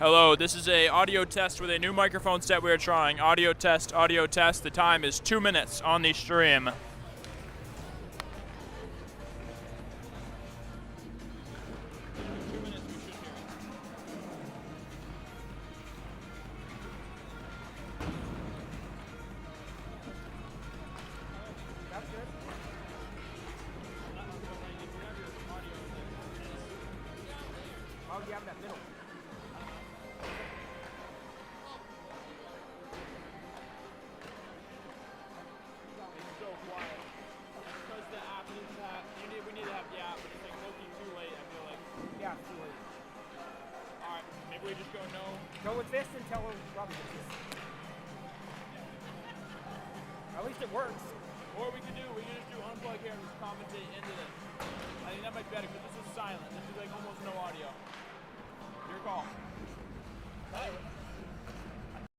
Hello, this is a audio test with a new microphone set we are trying. Audio test, audio test. The time is 2 minutes on the stream. Go with this and tell her Robbie this. At least it works. Or we could just do unplug here and just commentate into this. I think that might be better because this is silent. This is like almost no audio. Your call.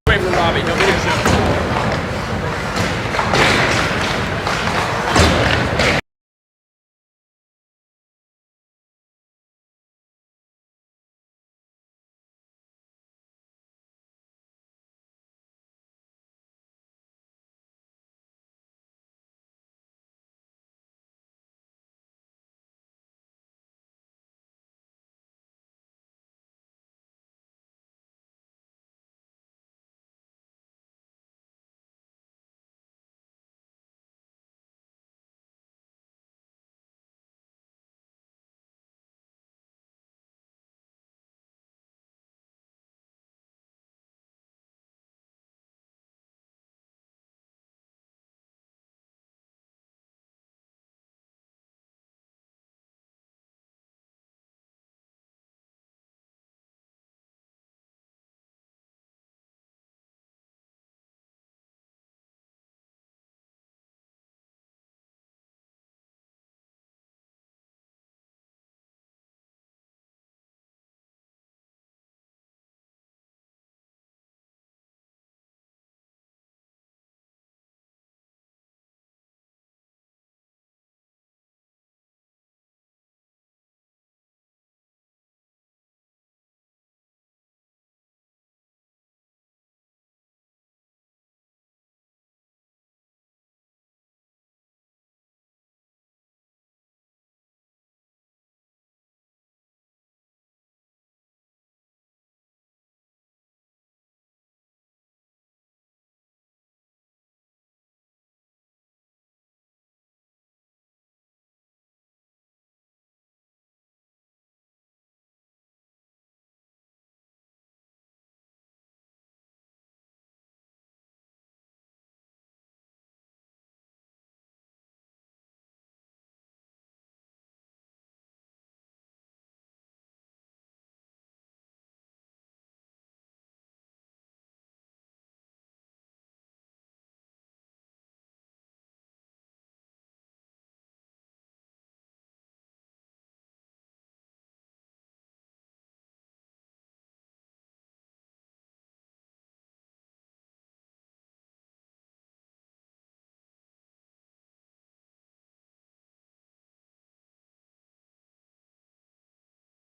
Wait for Robbie. He'll be here soon.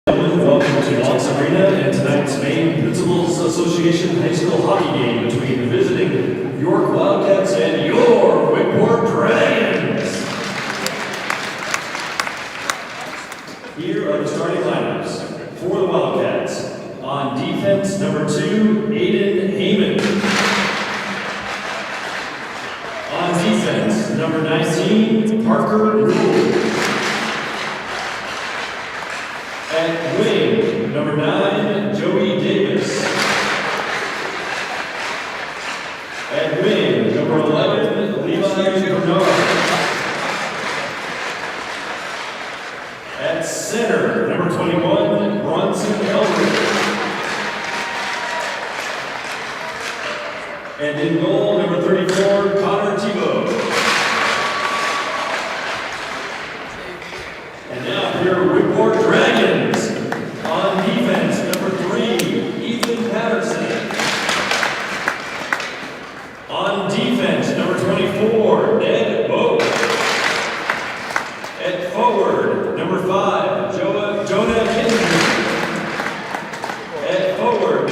Welcome to Lawrence Arena and tonight's Maine Principals Association High School hockey game between the visiting York Wildcats and your Whitport Dragons. Here are the starting lineups for the Wildcats. On defense, number 2, Aiden Heyman. On defense, number 19, Parker Rule. At wing, number 9, Joey Davis. At wing, number 11, Levi Bernard. At center, number 21, Bronson Eldridge. And in goal, number 34, Connor Tebow. And now here are Whitport Dragons. On defense, number 3, Ethan Patterson. On defense, number 24, Ned Bowen. At forward, number 5, Jonah Kinsey. At forward,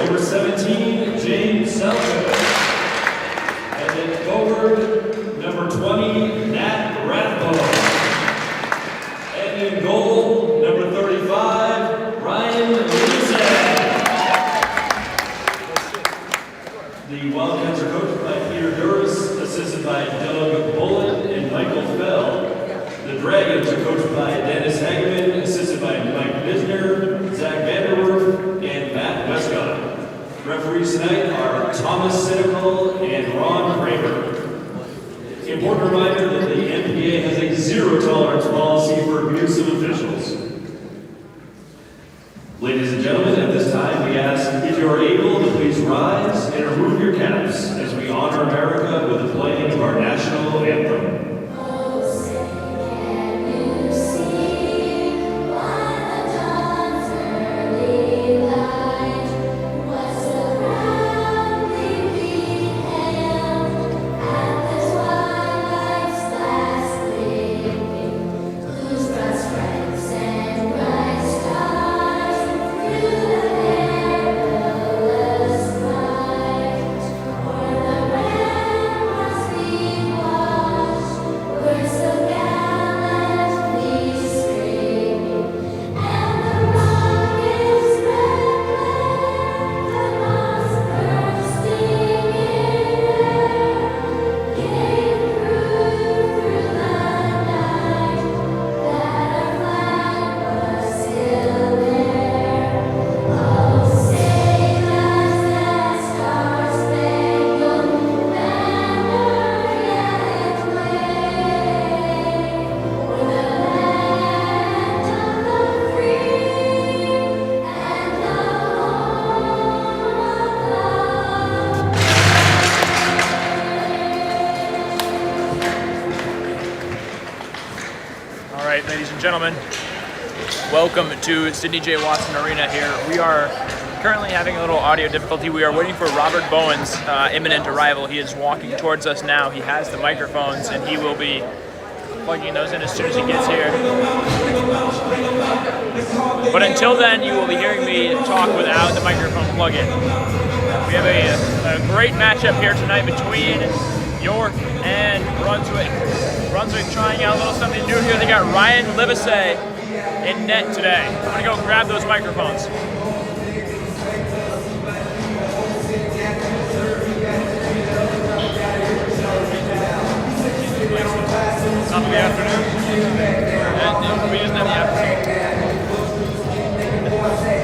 The Dragons are coached by Dennis Hageman, assisted by Mike Bisner, Zach Vanderwerf, and Matt Westcott. Referees tonight are Thomas Senecal and Ron Kramer. Important reminder that the MPA has a zero tolerance policy for abuse of officials. Ladies and gentlemen, at this time we ask if you are able to please rise and remove your caps as we honor America with the playing of our national anthem. Ladies and gentlemen, welcome to Sidney J. Watson Arena here. We are currently having a little audio difficulty. We are waiting for Robert Bowen's imminent arrival. He is walking towards us now. He has the microphones and he will be plugging those in as soon as he gets here. But until then, you will be hearing me talk without the microphone plug-in. We have a great matchup here tonight between York and Brunswick. Brunswick trying out a little something new here. They got Ryan Livesey in net today. I'm going to go grab those microphones. Top of the afternoon. We just have the afternoon.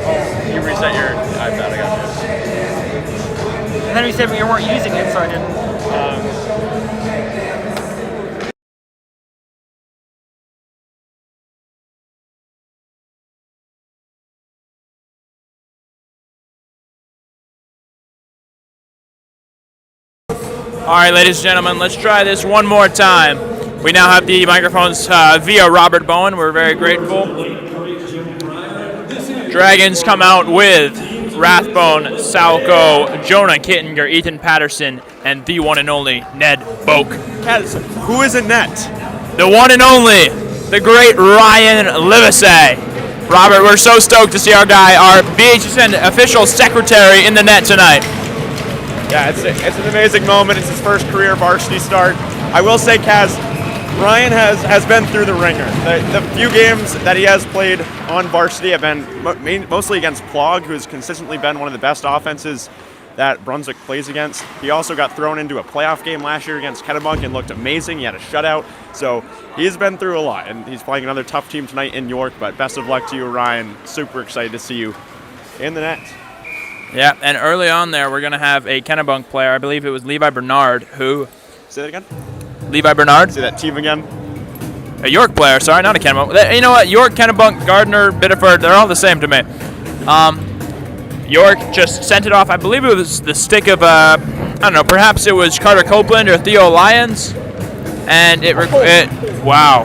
Oh, you reset your iPad, I got you. And then we said we weren't using it, so I didn't. All right, ladies and gentlemen, let's try this one more time. We now have the microphones via Robert Bowen. We're very grateful. Dragons come out with Rathbone, Salco, Jonah Kittinger, Ethan Patterson, and the one and only Ned Boak. Who is in net? The one and only, the great Ryan Livesey. Robert, we're so stoked to see our guy, our BHSN official secretary, in the net tonight. Yeah, it's an amazing moment. It's his first career varsity start. I will say, Kaz, Ryan has been through the ringer. The few games that he has played on varsity have been mostly against Plog, who's consistently been one of the best offenses that Brunswick plays against. He also got thrown into a playoff game last year against Kennebunk and looked amazing. He had a shutout. So he's been through a lot, and he's playing another tough team tonight in York. But best of luck to you, Ryan. Super excited to see you in the net. Yeah, and early on there, we're going to have a Kennebunk player. I believe it was Levi Bernard, who... Say that again? Levi Bernard. Say that team again. A York player, sorry, not a Kennebunk. You know what? York, Kennebunk, Gardner, Biddeford, they're all the same to me. York just sent it off. I believe it was the stick of, I don't know, perhaps it was Carter Copeland or Theo Lyons. And wow.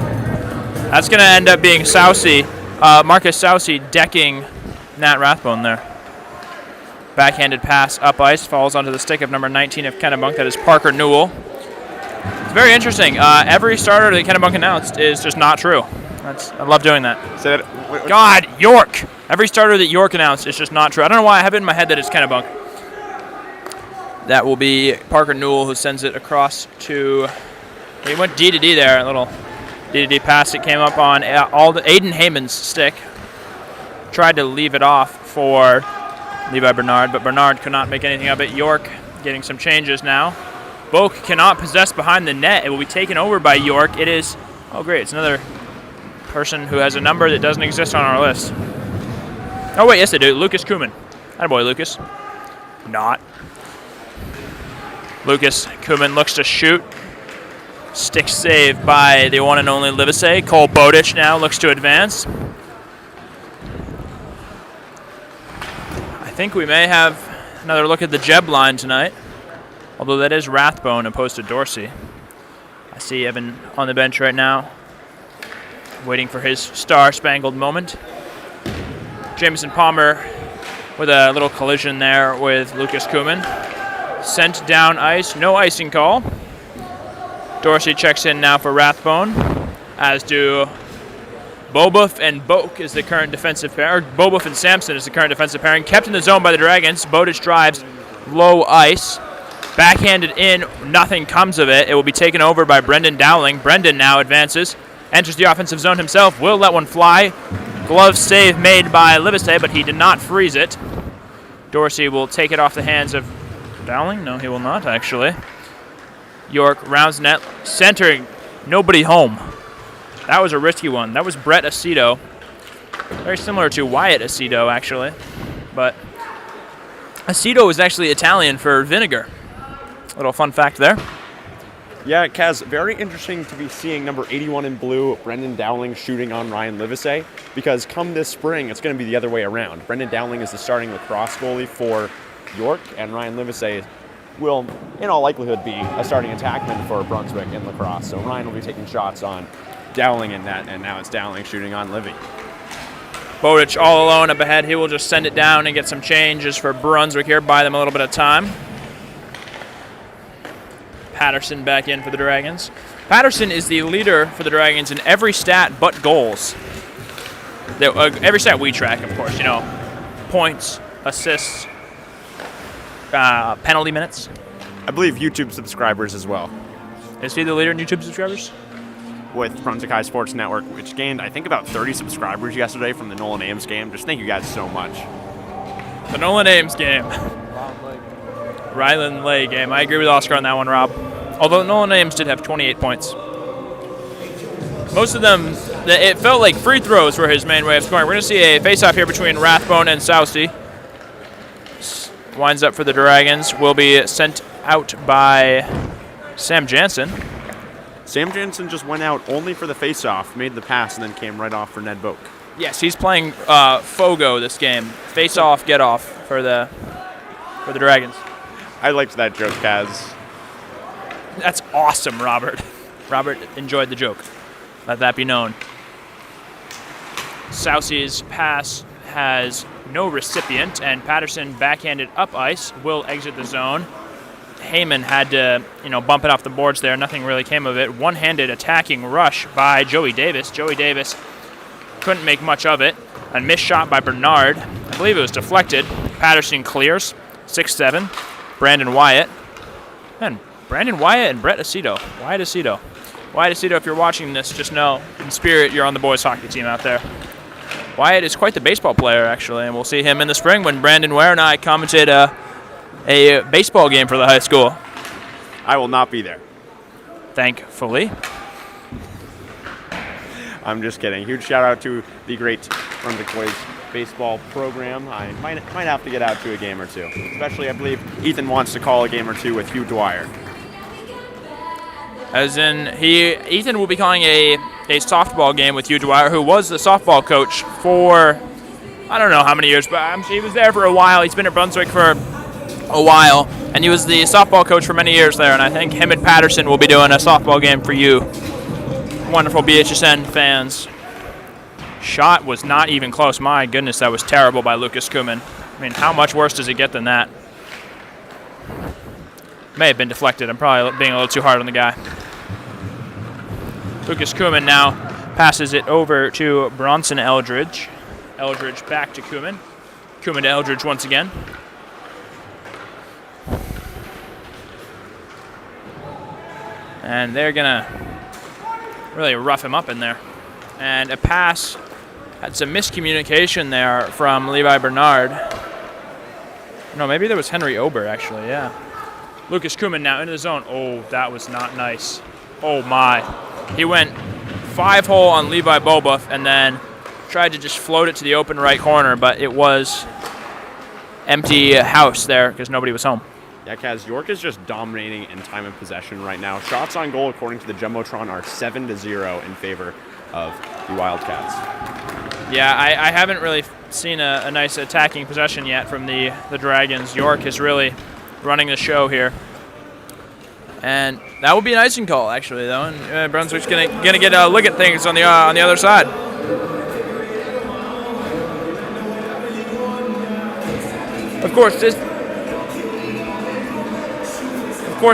That's going to end up being Sousey, Marcus Sousey decking Nat Rathbone there. Backhanded pass up ice, falls onto the stick of number 19 of Kennebunk. That is Parker Newell. It's very interesting. Every starter that Kennebunk announced is just not true. I love doing that. Say that. God, York. Every starter that York announced is just not true. I don't know why I have it in my head that it's Kennebunk. That will be Parker Newell who sends it across to... He went D to D there. A little D to D pass. It came up on Aiden Heyman's stick. Tried to leave it off for Levi Bernard, but Bernard could not make anything of it. York getting some changes now. Boak cannot possess behind the net. It will be taken over by York. It is Oh, great. It's another person who has a number that doesn't exist on our list. Oh, wait. Yes, they do. Lucas Kuhlman. Attaboy, Lucas. Not. Lucas Kuhlman looks to shoot. Stick save by the one and only Livesey. Cole Bowditch now looks to advance. I think we may have another look at the Jeb line tonight, although that is Rathbone opposed to Dorsey. I see Evan on the bench right now, waiting for his star-spangled moment. Jameson Palmer with a little collision there with Lucas Kuhlman. Sent down ice, no icing call. Dorsey checks in now for Rathbone, as do Bobuff and Boak is the current defensive pair. Bobuff and Sampson is the current defensive pairing. Kept in the zone by the Dragons. Bowditch drives, low ice. Backhanded in, nothing comes of it. It will be taken over by Brendan Dowling. Brendan now advances, enters the offensive zone himself, will let one fly. Glove save made by Livesey, but he did not freeze it. Dorsey will take it off the hands of Dowling. No, he will not, actually. York rounds net, centering, nobody home. That was a risky one. That was Brett Aceto. Very similar to Wyatt Aceto, actually. But Aceto is actually Italian for vinegar. Little fun fact there. Yeah, Kaz, very interesting to be seeing number 81 in blue, Brendan Dowling, shooting on Ryan Livesey, because come this spring, it's going to be the other way around. Brendan Dowling is the starting lacrosse goalie for York, and Ryan Livesey will, in all likelihood, be a starting attackman for Brunswick in lacrosse. So Ryan will be taking shots on Dowling in that, and now it's Dowling shooting on Livy. Bowditch all alone up ahead. He will just send it down and get some changes for Brunswick here, buy them a little bit of time. Patterson back in for the Dragons. Patterson is the leader for the Dragons in every stat but goals. Every stat we track, of course, points, assists, penalty minutes. I believe YouTube subscribers as well. Is he the leader in YouTube subscribers? With Brunswick High Sports Network, which gained, I think, about 30 subscribers yesterday from the Nolan Ames game. Just thank you guys so much. The Nolan Ames game. Ryland Lay game. I agree with Oscar on that one, Rob. Although Nolan Ames did have 28 points. Most of them, it felt like free throws were his main way of scoring. We're going to see a face-off here between Rathbone and Sousey. Winds up for the Dragons. Will be sent out by Sam Jansen. Sam Jansen just went out only for the face-off, made the pass, and then came right off for Ned Boak. Yes, he's playing Fogo this game. Face-off, get-off for the Dragons. I liked that joke, Kaz. That's awesome, Robert. Robert enjoyed the joke. Let that be known. Sousey's pass has no recipient, and Patterson backhanded up ice, will exit the zone. Heyman had to, bump it off the boards there. Nothing really came of it. One-handed attacking rush by Joey Davis. Joey Davis couldn't make much of it. A missed shot by Bernard. I believe it was deflected. Patterson clears. 6-7. Brandon Wyatt. Man, Brandon Wyatt and Brett Aceto. Wyatt Aceto. Wyatt Aceto, if you're watching this, just know, in spirit, you're on the boys' hockey team out there. Wyatt is quite the baseball player, actually, and we'll see him in the spring when Brandon Ware and I commentate a baseball game for the high school. I will not be there. Thankfully. I'm just kidding. Huge shout out to the great Brunswick Boys baseball program. I might have to get out to a game or two. Especially, I believe, Ethan wants to call a game or two with Hugh Dwyer. As in, Ethan will be calling a softball game with Hugh Dwyer, who was the softball coach for, I don't know how many years, but he was there for a while. He's been at Brunswick for a while, and he was the softball coach for many years there, and I think him and Patterson will be doing a softball game for you, wonderful BHSN fans. Shot was not even close. My goodness, that was terrible by Lucas Kuhlman. I mean, how much worse does it get than that? May have been deflected. I'm probably being a little too hard on the guy. Lucas Kuhlman now passes it over to Bronson Eldridge. Eldridge back to Kuhlman. Kuhlman to Eldridge once again. And they're going to really rough him up in there. And a pass, had some miscommunication there from Levi Bernard. No, maybe there was Henry Ober, actually, yeah. Lucas Kuhlman now into the zone. Oh, that was not nice. Oh, my. He went 5-hole on Levi Bobuff and then tried to just float it to the open right corner, but it was empty house there because nobody was home. Yeah, Kaz, York is just dominating in time of possession right now. Shots on goal, according to the Jumbotron, are 7-0 in favor of the Wildcats. Yeah, I haven't really seen a nice attacking possession yet from the Dragons. York is really running the show here. And that will be an icing call, actually, though. And Brunswick's gonna get a look at things on the other side. Of course,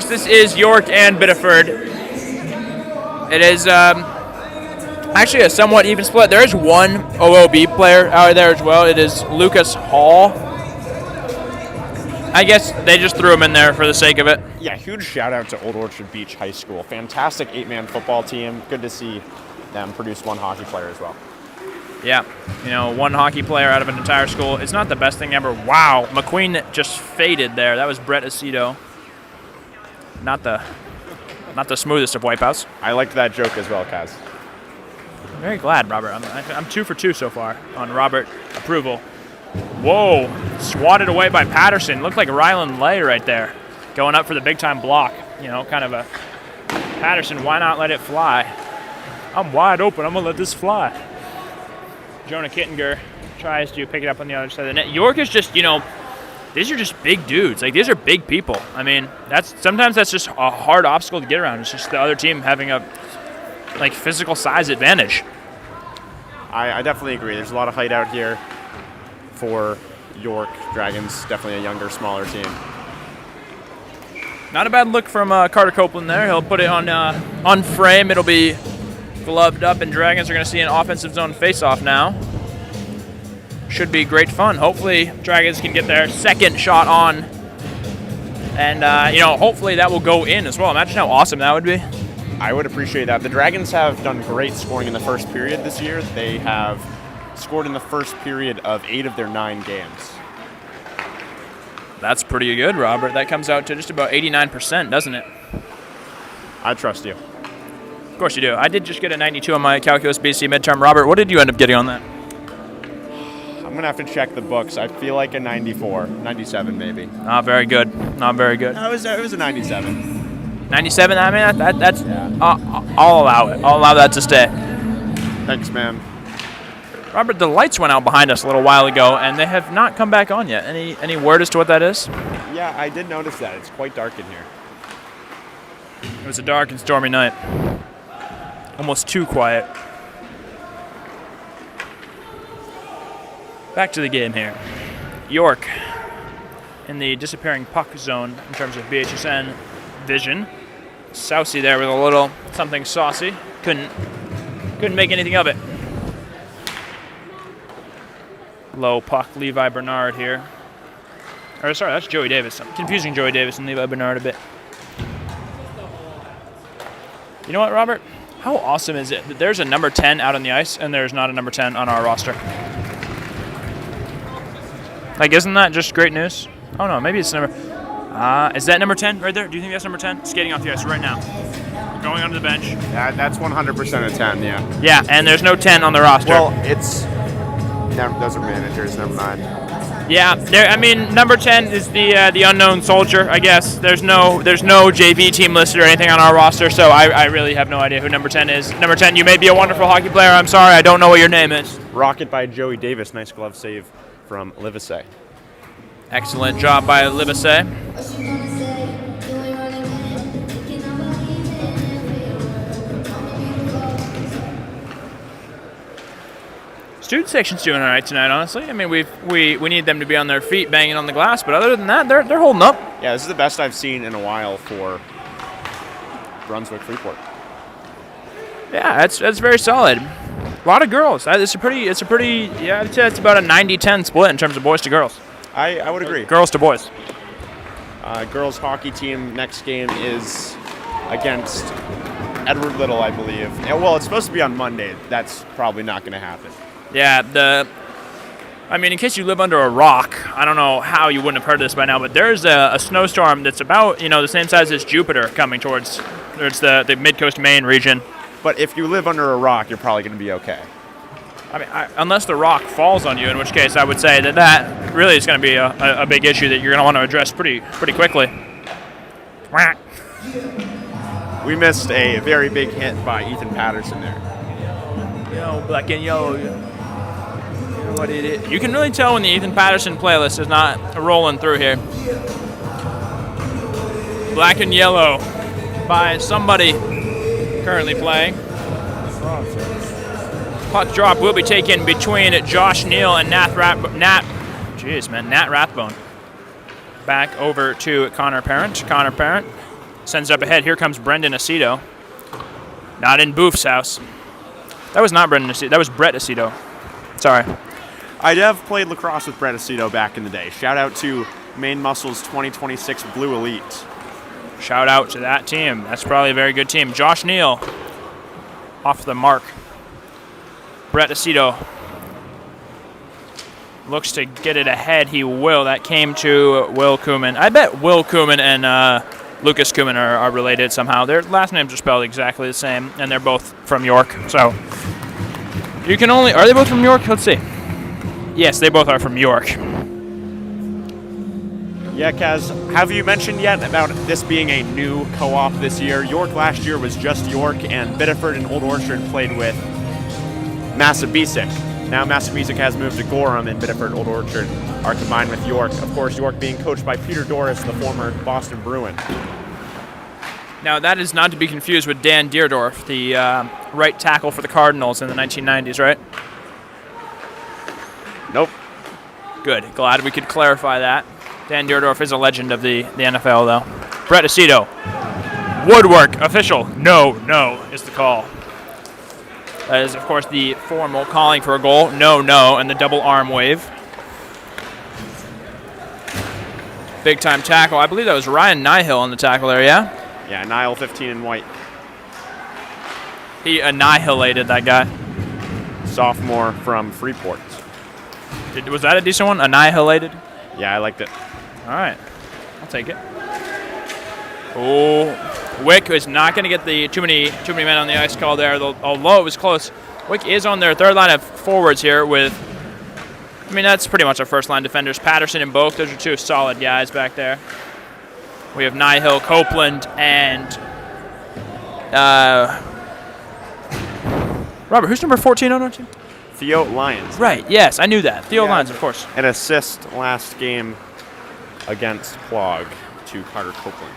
this is York and Biddeford. It is actually a somewhat even split. There is one OOB player out there as well. It is Lucas Hall. I guess they just threw him in there for the sake of it. Yeah, huge shout out to Old Orchard Beach High School. Fantastic 8-man football team. Good to see them produce one hockey player as well. Yeah, one hockey player out of an entire school. It's not the best thing ever. Wow, McQueen just faded there. That was Brett Aceto. Not the smoothest of wipeouts. I liked that joke as well, Kaz. I'm very glad, Robert. I'm 2 for 2 so far on Robert approval. Whoa, swatted away by Patterson. Looked like Rylan Lay right there, going up for the big-time block. Kind of a Patterson, why not let it fly? I'm wide open. I'm going to let this fly. Jonah Kittinger tries to pick it up on the other side of the net. York is just, these are just big dudes. Like, these are big people. I mean, sometimes that's just a hard obstacle to get around. It's just the other team having a, physical size advantage. I definitely agree. There's a lot of height out here for York. Dragons, definitely a younger, smaller team. Not a bad look from Carter Copeland there. He'll put it on frame. It'll be gloved up, and Dragons are going to see an offensive zone face-off now. Should be great fun. Hopefully, Dragons can get their second shot on, and hopefully that will go in as well. Imagine how awesome that would be. I would appreciate that. The Dragons have done great scoring in the first period this year. They have scored in the first period of 8 of their 9 games. That's pretty good, Robert. That comes out to just about 89%, doesn't it? I trust you. Of course you do. I did just get a 92 on my Calculus BC midterm. Robert, what did you end up getting on that? I'm going to have to check the books. I feel like a 94, 97 maybe. Not very good. Not very good. No, it was a 97. 97? I mean, that's yeah. I'll allow it. I'll allow that to stay. Thanks, man. Robert, the lights went out behind us a little while ago, and they have not come back on yet. Any word as to what that is? Yeah, I did notice that. It's quite dark in here. It was a dark and stormy night. Almost too quiet. Back to the game here. York in the disappearing puck zone in terms of BHSN vision. Sousey there with a little something saucy. Couldn't make anything of it. Low puck, Levi Bernard here. Or sorry, that's Joey Davis. I'm confusing Joey Davis and Levi Bernard a bit. You know what, Robert? How awesome is it that there's a number 10 out on the ice and there's not a number 10 on our roster? Isn't that just great news? Oh, no, maybe it's number... is that number 10 right there? Do you think that's number 10? Skating off the ice right now. Going onto the bench. Yeah, that's 100% a 10, yeah. Yeah, and there's no 10 on the roster. Well, those are managers, never mind. Yeah, number 10 is the unknown soldier, I guess. There's no JV team listed or anything on our roster, so I really have no idea who number 10 is. Number 10, you may be a wonderful hockey player. I'm sorry, I don't know what your name is. Rocket by Joey Davis. Nice glove save from Livesey. Excellent job by Livesey. Student section's doing all right tonight, honestly. I mean, we need them to be on their feet banging on the glass, but other than that, they're holding up. Yeah, this is the best I've seen in a while for Brunswick Freeport. Yeah, it's very solid. A lot of girls. It's a pretty. Yeah, I'd say it's about a 90-10 split in terms of boys to girls. I would agree. Girls to boys. Girls hockey team next game is against Edward Little, I believe. Well, it's supposed to be on Monday. That's probably not going to happen. Yeah, in case you live under a rock, I don't know how you wouldn't have heard of this by now, but there's a snowstorm that's about, the same size as Jupiter coming towards the mid-coast Maine region. but if you live under a rock, you're probably going to be okay. I mean, unless the rock falls on you, in which case I would say that really is going to be a big issue that you're going to want to address pretty quickly. We missed a very big hit by Ethan Patterson there. Yo, black and yellow. What it is. You can really tell when the Ethan Patterson playlist is not rolling through here. Black and Yellow by somebody currently playing. Puck drop will be taken between Josh Neal and Nat Rathbone. Back over to Connor Parent. Connor Parent sends up ahead. Here comes Brendan Aceto. Not in Boof's house. That was not Brendan Aceto. That was Brett Aceto. Sorry. I have played lacrosse with Brett Aceto back in the day. Shout out to Maine Muscles 2026 Blue Elite. Shout out to that team. That's probably a very good team. Josh Neal off the mark. Brett Aceto looks to get it ahead. He will. That came to Will Kuman. I bet Will Kuman and Lucas Kuman are related somehow. Their last names are spelled exactly the same, and they're both from York. So you can only... Are they both from York? Let's see. Yes, they both are from York. Yeah, Kaz, have you mentioned yet about this being a new co-op this year? York last year was just York, and Biddeford and Old Orchard played with Massabesic. Now Massabesic has moved to Gorham, and Biddeford and Old Orchard are combined with York. Of course, York being coached by Peter Doris, the former Boston Bruin. Now, that is not to be confused with Dan Deerdorf, the right tackle for the Cardinals in the 1990s, right? Nope. Good. Glad we could clarify that. Dan Deerdorf is a legend of the NFL, though. Brett Aceto. Woodwork. Official. No is the call. That is, of course, the formal calling for a goal. No, and the double arm wave. Big-time tackle. I believe that was Ryan Nihill on the tackle there, yeah? Yeah, Nile 15 in white. He annihilated that guy. Sophomore from Freeport. Was that a decent one? Annihilated? Yeah, I liked it. All right. I'll take it. Oh, Wick is not going to get the too many men on the ice call there, although it was close. Wick is on their third line of forwards here with, I mean, that's pretty much our first line defenders. Patterson and Boak, those are two solid guys back there. We have Nihill, Copeland, and Robert, who's number 14 on our team? Theo Lyons. Right, yes, I knew that. Theo Lyons, of course. An assist last game against Plog to Carter Copeland.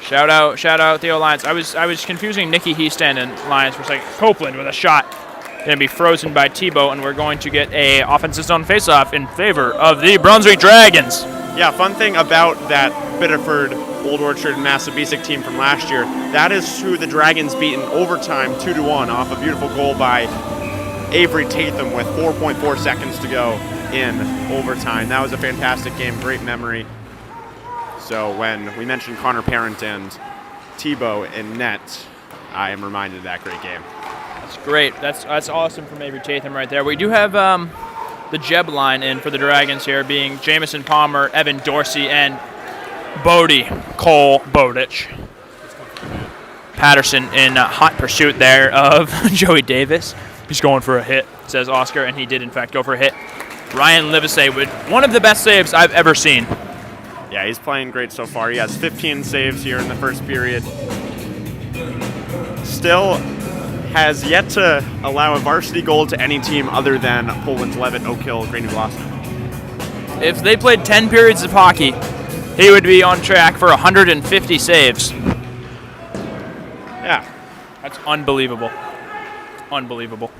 Shout out Theo Lyons. I was confusing Nicky Heastand and Lyons for a second. Copeland with a shot. Going to be frozen by Tebow, and we're going to get a offensive zone faceoff in favor of the Brunswick Dragons. Yeah, fun thing about that Biddeford, Old Orchard, and Massabesic team from last year, that is who the Dragons beat in overtime 2-1 off a beautiful goal by Avery Tatham with 4.4 seconds to go in overtime. That was a fantastic game, great memory. So when we mentioned Connor Parent and Tebow in net, I am reminded of that great game. That's great. That's awesome from Avery Tatham right there. We do have the Jeb line in for the Dragons here, being Jamison Palmer, Evan Dorsey, and Bodie Cole Bowditch. Patterson in hot pursuit there of Joey Davis. He's going for a hit, says Oscar, and he did in fact go for a hit. Ryan Livesey with one of the best saves I've ever seen. Yeah, he's playing great so far. He has 15 saves here in the first period. Still has yet to allow a varsity goal to any team other than Poland's Levitt, Oak Hill, Green Gloucester. If they played 10 periods of hockey, he would be on track for 150 saves. Yeah. That's unbelievable. Unbelievable.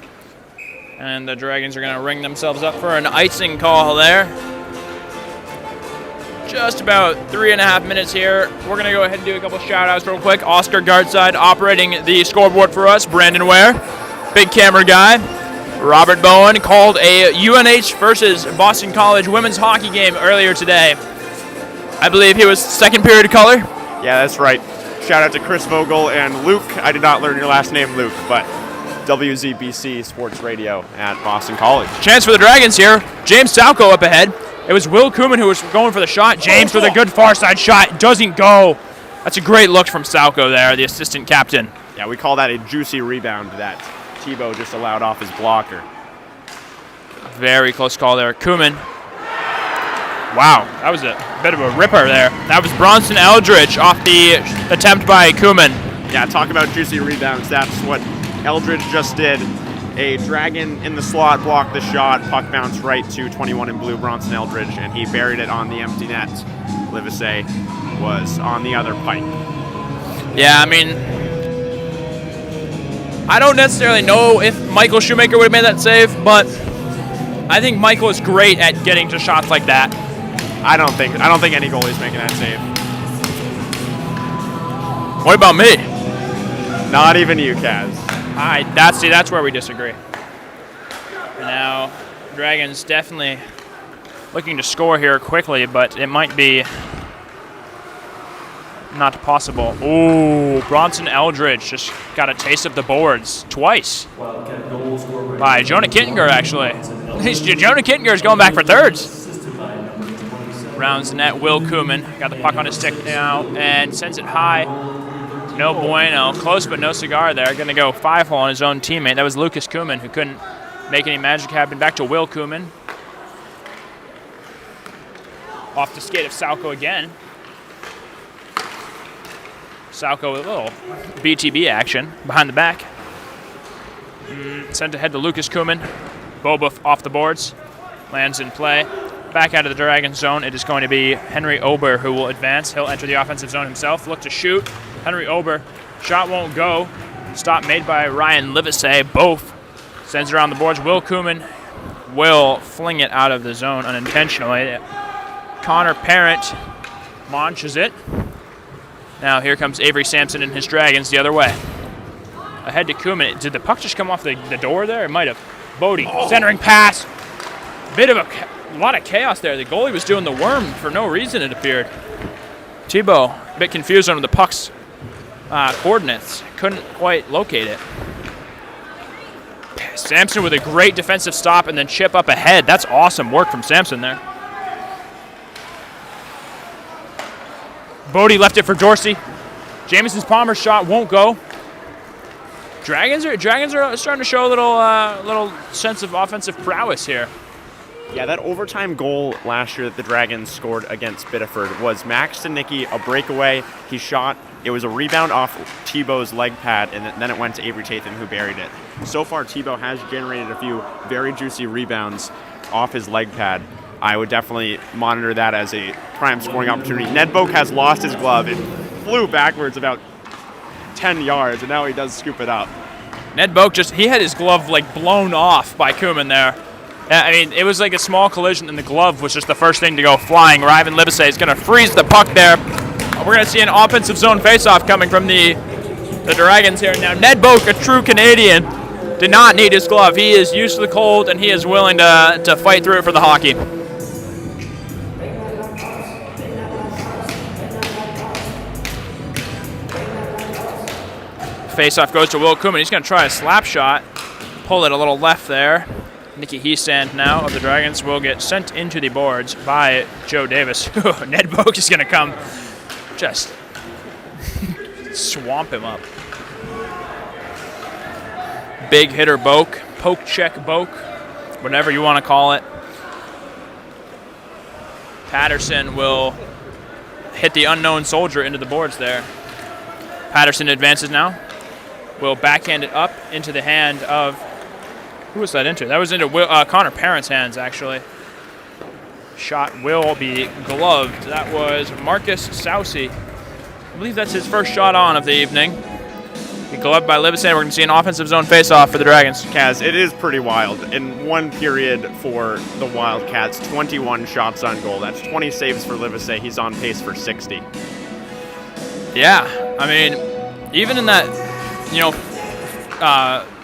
And the Dragons are going to ring themselves up for an icing call there. Just about 3.5 minutes here. We're going to go ahead and do a couple shout-outs real quick. Oscar Gartside operating the scoreboard for us. Brandon Ware, big camera guy. Robert Bowen called a UNH versus Boston College women's hockey game earlier today. I believe he was second period color. Yeah, that's right. Shout out to Chris Vogel and Luke. I did not learn your last name, Luke, but WZBC Sports Radio at Boston College. Chance for the Dragons here. James Salco up ahead. It was Will Kuman who was going for the shot. James with a good far side shot. Doesn't go. That's a great look from Salco there, the assistant captain. Yeah, we call that a juicy rebound that Tebow just allowed off his blocker. Very close call there. Kumin. Wow, that was a bit of a ripper there. That was Bronson Eldridge off the attempt by Kumin. Yeah, talk about juicy rebounds. That's what Eldridge just did. A dragon in the slot blocked the shot. Puck bounced right to 21 in blue, Bronson Eldridge, and he buried it on the empty net. Livesey was on the other pipe. Yeah, I mean, I don't necessarily know if Michael Shoemaker would have made that save, but I think Michael is great at getting to shots like that. I don't think any goalie's making that save. What about me? Not even you, Kaz. That's where we disagree. And now, Dragons definitely looking to score here quickly, but it might be not possible. Ooh, Bronson Eldridge just got a taste of the boards twice by Jonah Kittinger, actually. Jonah Kittinger is going back for thirds. Rounds the net, Will Kumin got the puck on his stick now and sends it high. No bueno. Close but no cigar there. Going to go 5-hole on his own teammate. That was Lucas Kumin, who couldn't make any magic happen. Back to Will Kumin. Off the skate of Salko again. Salko with a little BTB action behind the back. Sent ahead to Lucas Kumin. Boba off the boards. Lands in play. Back out of the Dragon zone, it is going to be Henry Ober who will advance. He'll enter the offensive zone himself. Look to shoot. Henry Ober. Shot won't go. Stop made by Ryan Livesey. Both sends it around the boards. Will Kumin will fling it out of the zone unintentionally. Connor Parent launches it. Now here comes Avery Sampson and his Dragons the other way. Ahead to Kumin. Did the puck just come off the door there? It might have. Bodie, centering pass. Bit of a lot of chaos there. The goalie was doing the worm for no reason, it appeared. Tebow, a bit confused on the puck's coordinates. Couldn't quite locate it. Sampson with a great defensive stop and then chip up ahead. That's awesome work from Sampson there. Bodie left it for Dorsey. Jameson's Palmer shot won't go. Dragons are starting to show a little sense of offensive prowess here. Yeah, that overtime goal last year that the Dragons scored against Biddeford was Max Stanicki, a breakaway. He shot. It was a rebound off Tebow's leg pad, and then it went to Avery Tatham, who buried it. So far, Tebow has generated a few very juicy rebounds off his leg pad. I would definitely monitor that as a prime scoring opportunity. Ned Boak has lost his glove. It flew backwards about 10 yards, and now he does scoop it up. Ned Boak he had his glove like blown off by Kumin there. I mean, it was like a small collision, and the glove was just the first thing to go flying. Ryan Livesey is going to freeze the puck there. We're going to see an offensive zone faceoff coming from the Dragons here. Now, Ned Boak, a true Canadian, did not need his glove. He is used to the cold, and he is willing to fight through it for the hockey. Faceoff goes to Will Kumin. He's going to try a slap shot. Pull it a little left there. Nicky Heestand now of the Dragons will get sent into the boards by Joe Davis. Ned Boak is going to come just swamp him up. Big hitter Boak, poke check Boak, whatever you want to call it. Patterson will hit the unknown soldier into the boards there. Patterson advances now. Will backhand it up into the hand of... Who was that into? That was into Connor Parent's hands, actually. Shot will be gloved. That was Marcus Sousey. I believe that's his first shot on of the evening. He gloved by Livesey. We're going to see an offensive zone faceoff for the Dragons. Kaz, it is pretty wild. In one period for the Wildcats, 21 shots on goal. That's 20 saves for Livesey. He's on pace for 60. Yeah, I mean, even in that,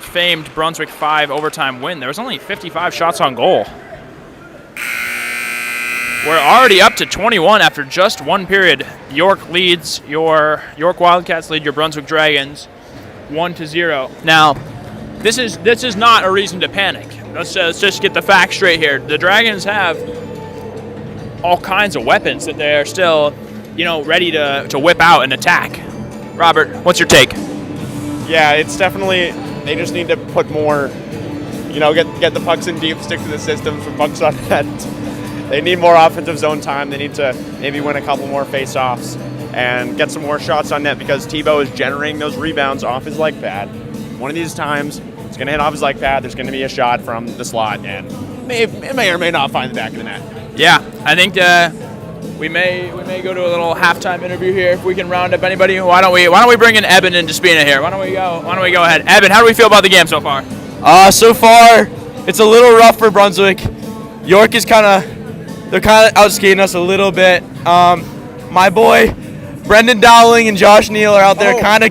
famed Brunswick 5 overtime win, there was only 55 shots on goal. We're already up to 21 after just one period. York Wildcats lead your Brunswick Dragons 1-0. Now, this is not a reason to panic. Let's just get the facts straight here. The Dragons have all kinds of weapons that they're still, ready to whip out and attack. Robert, what's your take? Yeah, it's definitely, they just need to put more, get the pucks in deep, stick to the system for pucks on net. They need more offensive zone time. They need to maybe win a couple more face-offs and get some more shots on net because Tebow is generating those rebounds off his leg pad. One of these times, it's going to hit off his leg pad. There's going to be a shot from the slot, and it may or may not find the back of the net. Yeah, I think we may go to a little halftime interview here if we can round up anybody. Why don't we bring in Eben and Despina here? Why don't we go ahead? Eben, how do we feel about the game so far? So far, it's a little rough for Brunswick. York is they're kind of outskating us a little bit. My boy, Brendan Dowling and Josh Neal are out there kind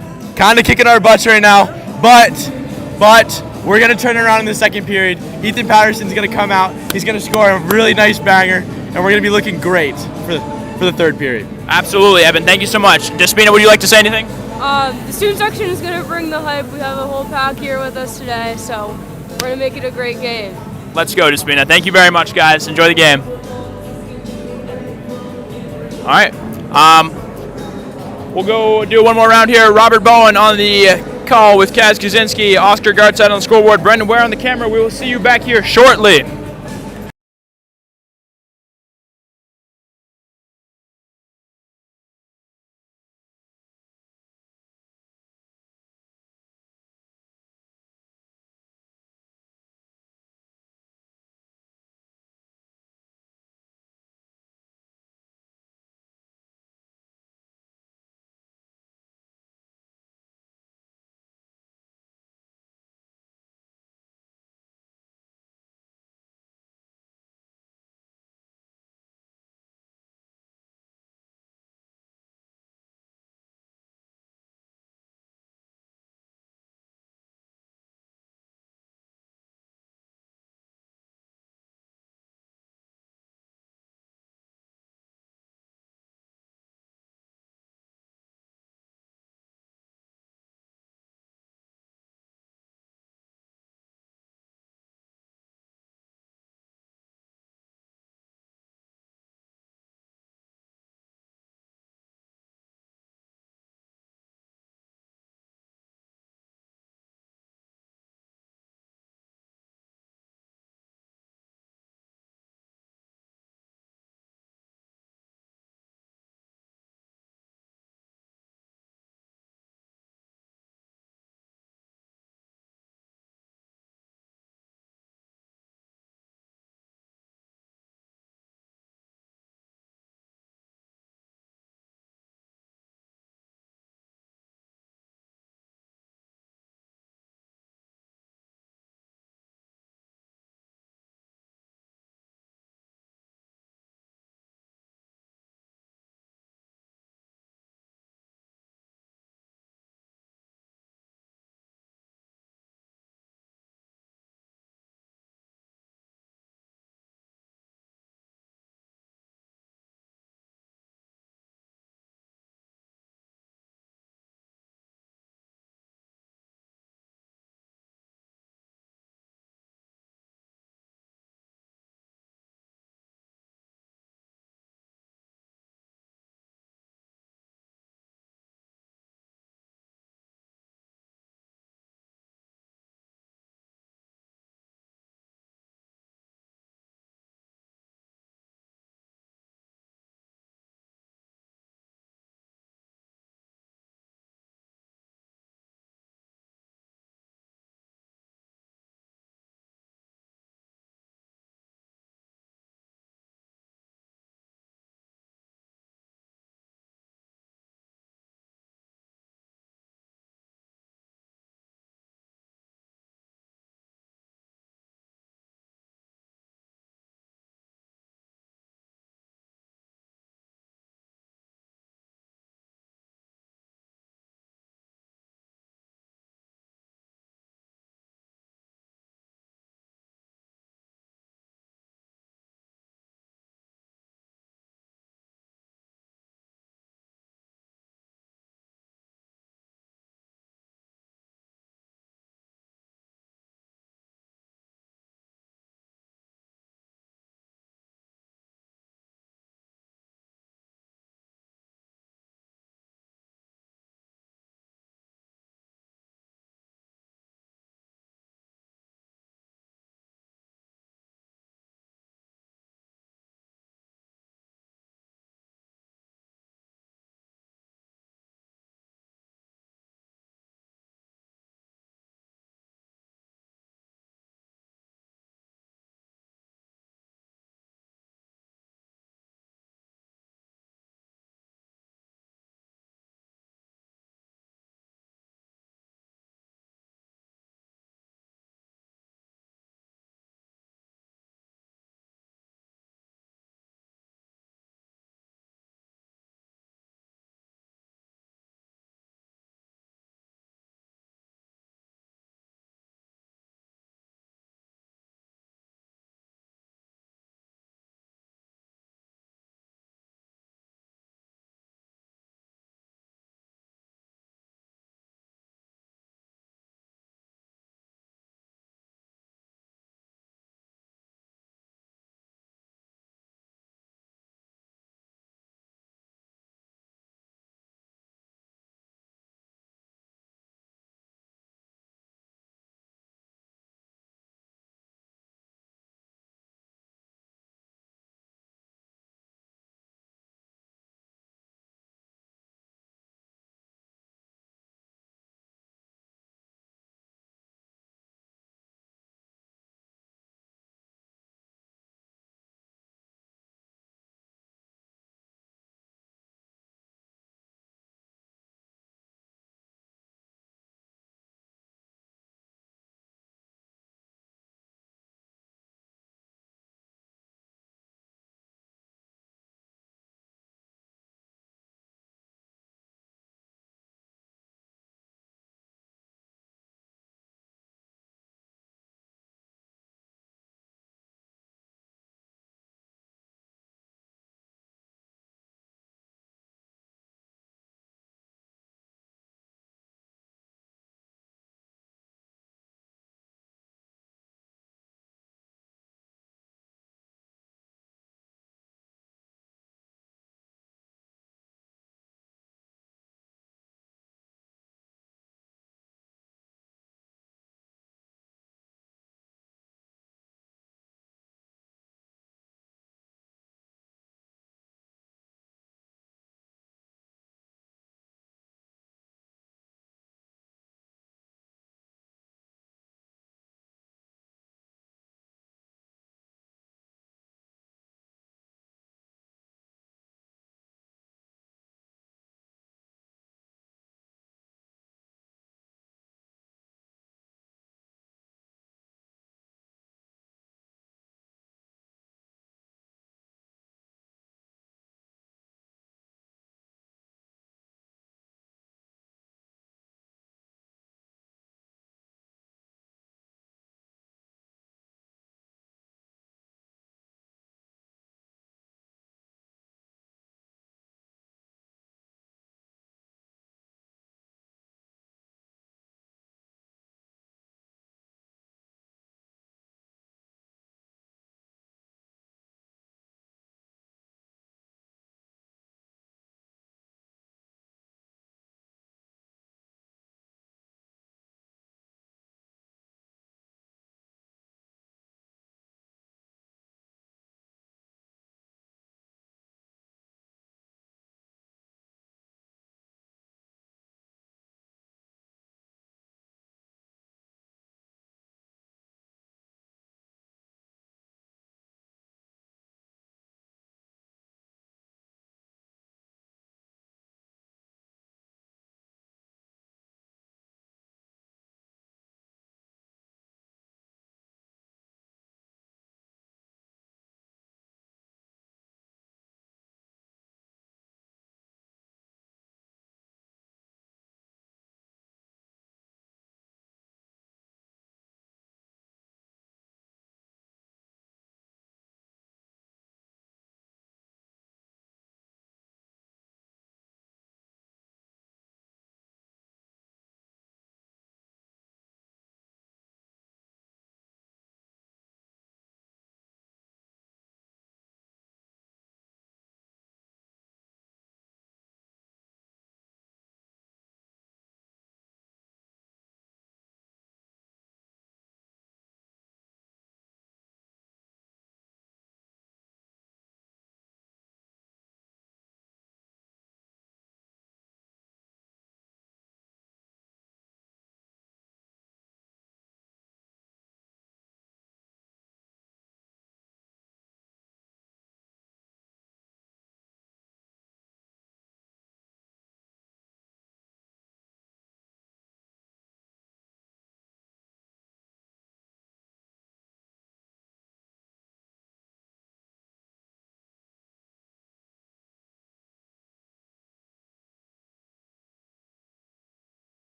of kicking our butts right now. But we're going to turn it around in the second period. Ethan Patterson's going to come out. He's going to score a really nice banger, and we're going to be looking great for the third period. Absolutely, Eben. Thank you so much. Despina, would you like to say anything? The student section is going to bring the hype. We have a whole pack here with us today, so we're going to make it a great game. Let's go, Despina. Thank you very much, guys. Enjoy the game. All right. We'll go do one more round here. Robert Bowen on the call with Kosinski, Oscar Gartside on the scoreboard, Brendan Ware on the camera. We will see you back here shortly.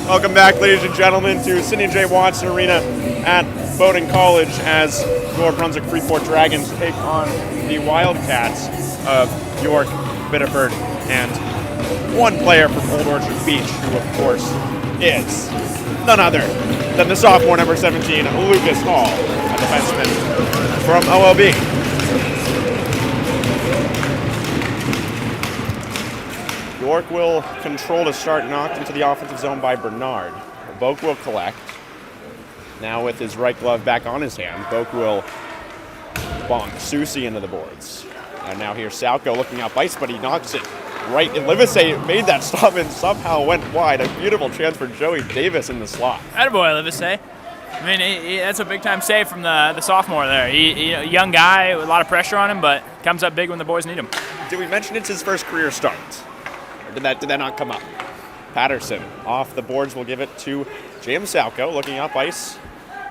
Welcome back, ladies and gentlemen, to Sidney J. Watson Arena at Bowdoin College as your Brunswick Freeport Dragons take on the Wildcats of York, Biddeford, and one player from Old Orchard Beach, who, of course, is none other than the sophomore number 17, Lucas Hall, a defenseman from OLB. York will control to start, knocked into the offensive zone by Bernard. Boak will collect. Now with his right glove back on his hand, Boak will bonk Susie into the boards. And now here's Salko looking up ice, but he knocks it right. And Livesey made that stop and somehow went wide. A beautiful chance for Joey Davis in the slot. Attaboy, Livesey. I mean, that's a big-time save from the sophomore there. He young guy with a lot of pressure on him, but comes up big when the boys need him. Did we mention it's his first career start? Or did that not come up? Patterson off the boards will give it to James Salko, looking up ice.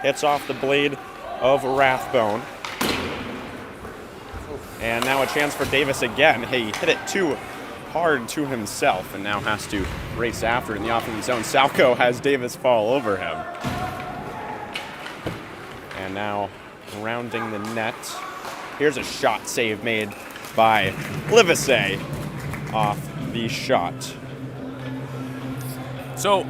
Hits off the blade of Rathbone. And now a chance for Davis again. He hit it too hard to himself and now has to race after in the offensive zone. Salko has Davis fall over him. And now rounding the net. Here's a shot save made by Livesey off the shot. So,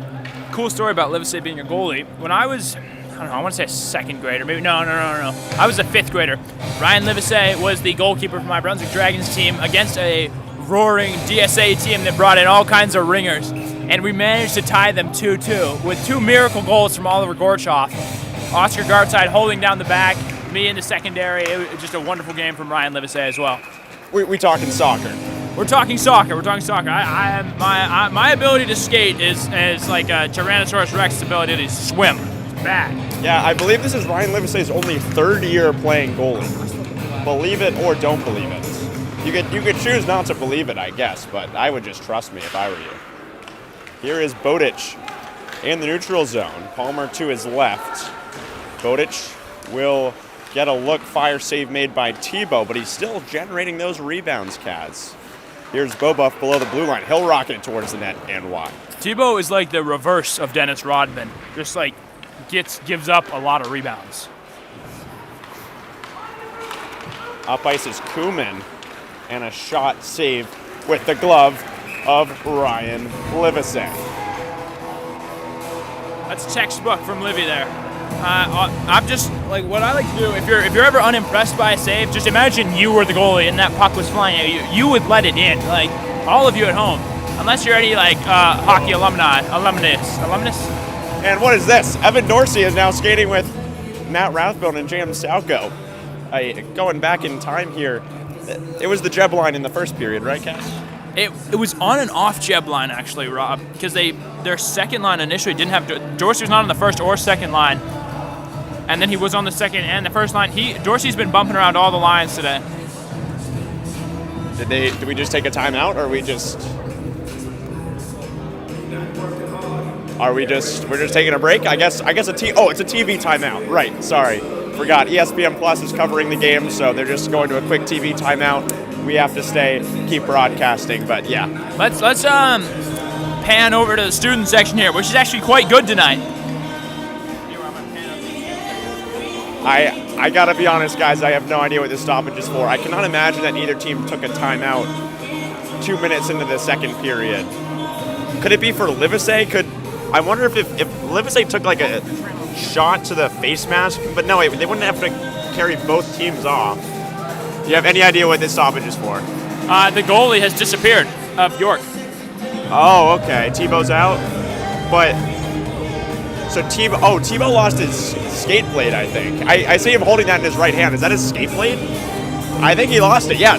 cool story about Livesey being a goalie. When I was, I want to say a second grader. Maybe, no. I was a fifth grader. Ryan Livesey was the goalkeeper for my Brunswick Dragons team against a roaring DSA team that brought in all kinds of ringers. And we managed to tie them 2-2 with two miracle goals from Oliver Gorchoff. Oscar Gartside holding down the back, me in the secondary. It was just a wonderful game from Ryan Livesey as well. We talking soccer. We're talking soccer. My ability to skate is like a Tyrannosaurus Rex's ability to swim. It's bad. Yeah, I believe this is Ryan Livesey's only third year playing goalie. Believe it or don't believe it. You could choose not to believe it, I guess, but I would just trust me if I were you. Here is Bowditch in the neutral zone. Palmer to his left. Bowditch will get a look, fire save made by Tebow, but he's still generating those rebounds, Kaz. Here's Bobuff below the blue line. He'll rocket it towards the net and wide. Tebow is like the reverse of Dennis Rodman. Just like gives up a lot of rebounds. Up ice is Kuhlman, and a shot saved with the glove of Ryan Livesey. That's textbook from Livy there. I'm just like what I like to do. If you're ever unimpressed by a save, just imagine you were the goalie and that puck was flying at you. You would let it in, like all of you at home, unless you're any like hockey alumnus. And what is this? Evan Dorsey is now skating with Matt Rathbone and James Salko. Going back in time here, it was the Jeb line in the first period, right, Cass? It was on and off Jeb line actually, Rob, because their second line initially didn't have Dorsey was not on the first or second line. And then he was on the second and the first line. Dorsey's been bumping around all the lines today. Did we just take a timeout, or we're just taking a break? I guess it's a TV timeout. Right, sorry. Forgot. ESPN Plus is covering the game, so they're just going to a quick TV timeout. We have to keep broadcasting, but yeah. Let's pan over to the student section here, which is actually quite good tonight. I gotta be honest, guys, I have no idea what this stoppage is for. I cannot imagine that either team took a timeout 2 minutes into the second period. Could it be for Livesey? I wonder if Livesey took like a shot to the face mask, but no, they wouldn't have to carry both teams off. Do you have any idea what this stoppage is for? The goalie has disappeared of York. Oh, okay. Tebow's out, but so Tebow lost his skate blade, I think. I see him holding that in his right hand. Is that his skate blade? I think he lost it. Yeah,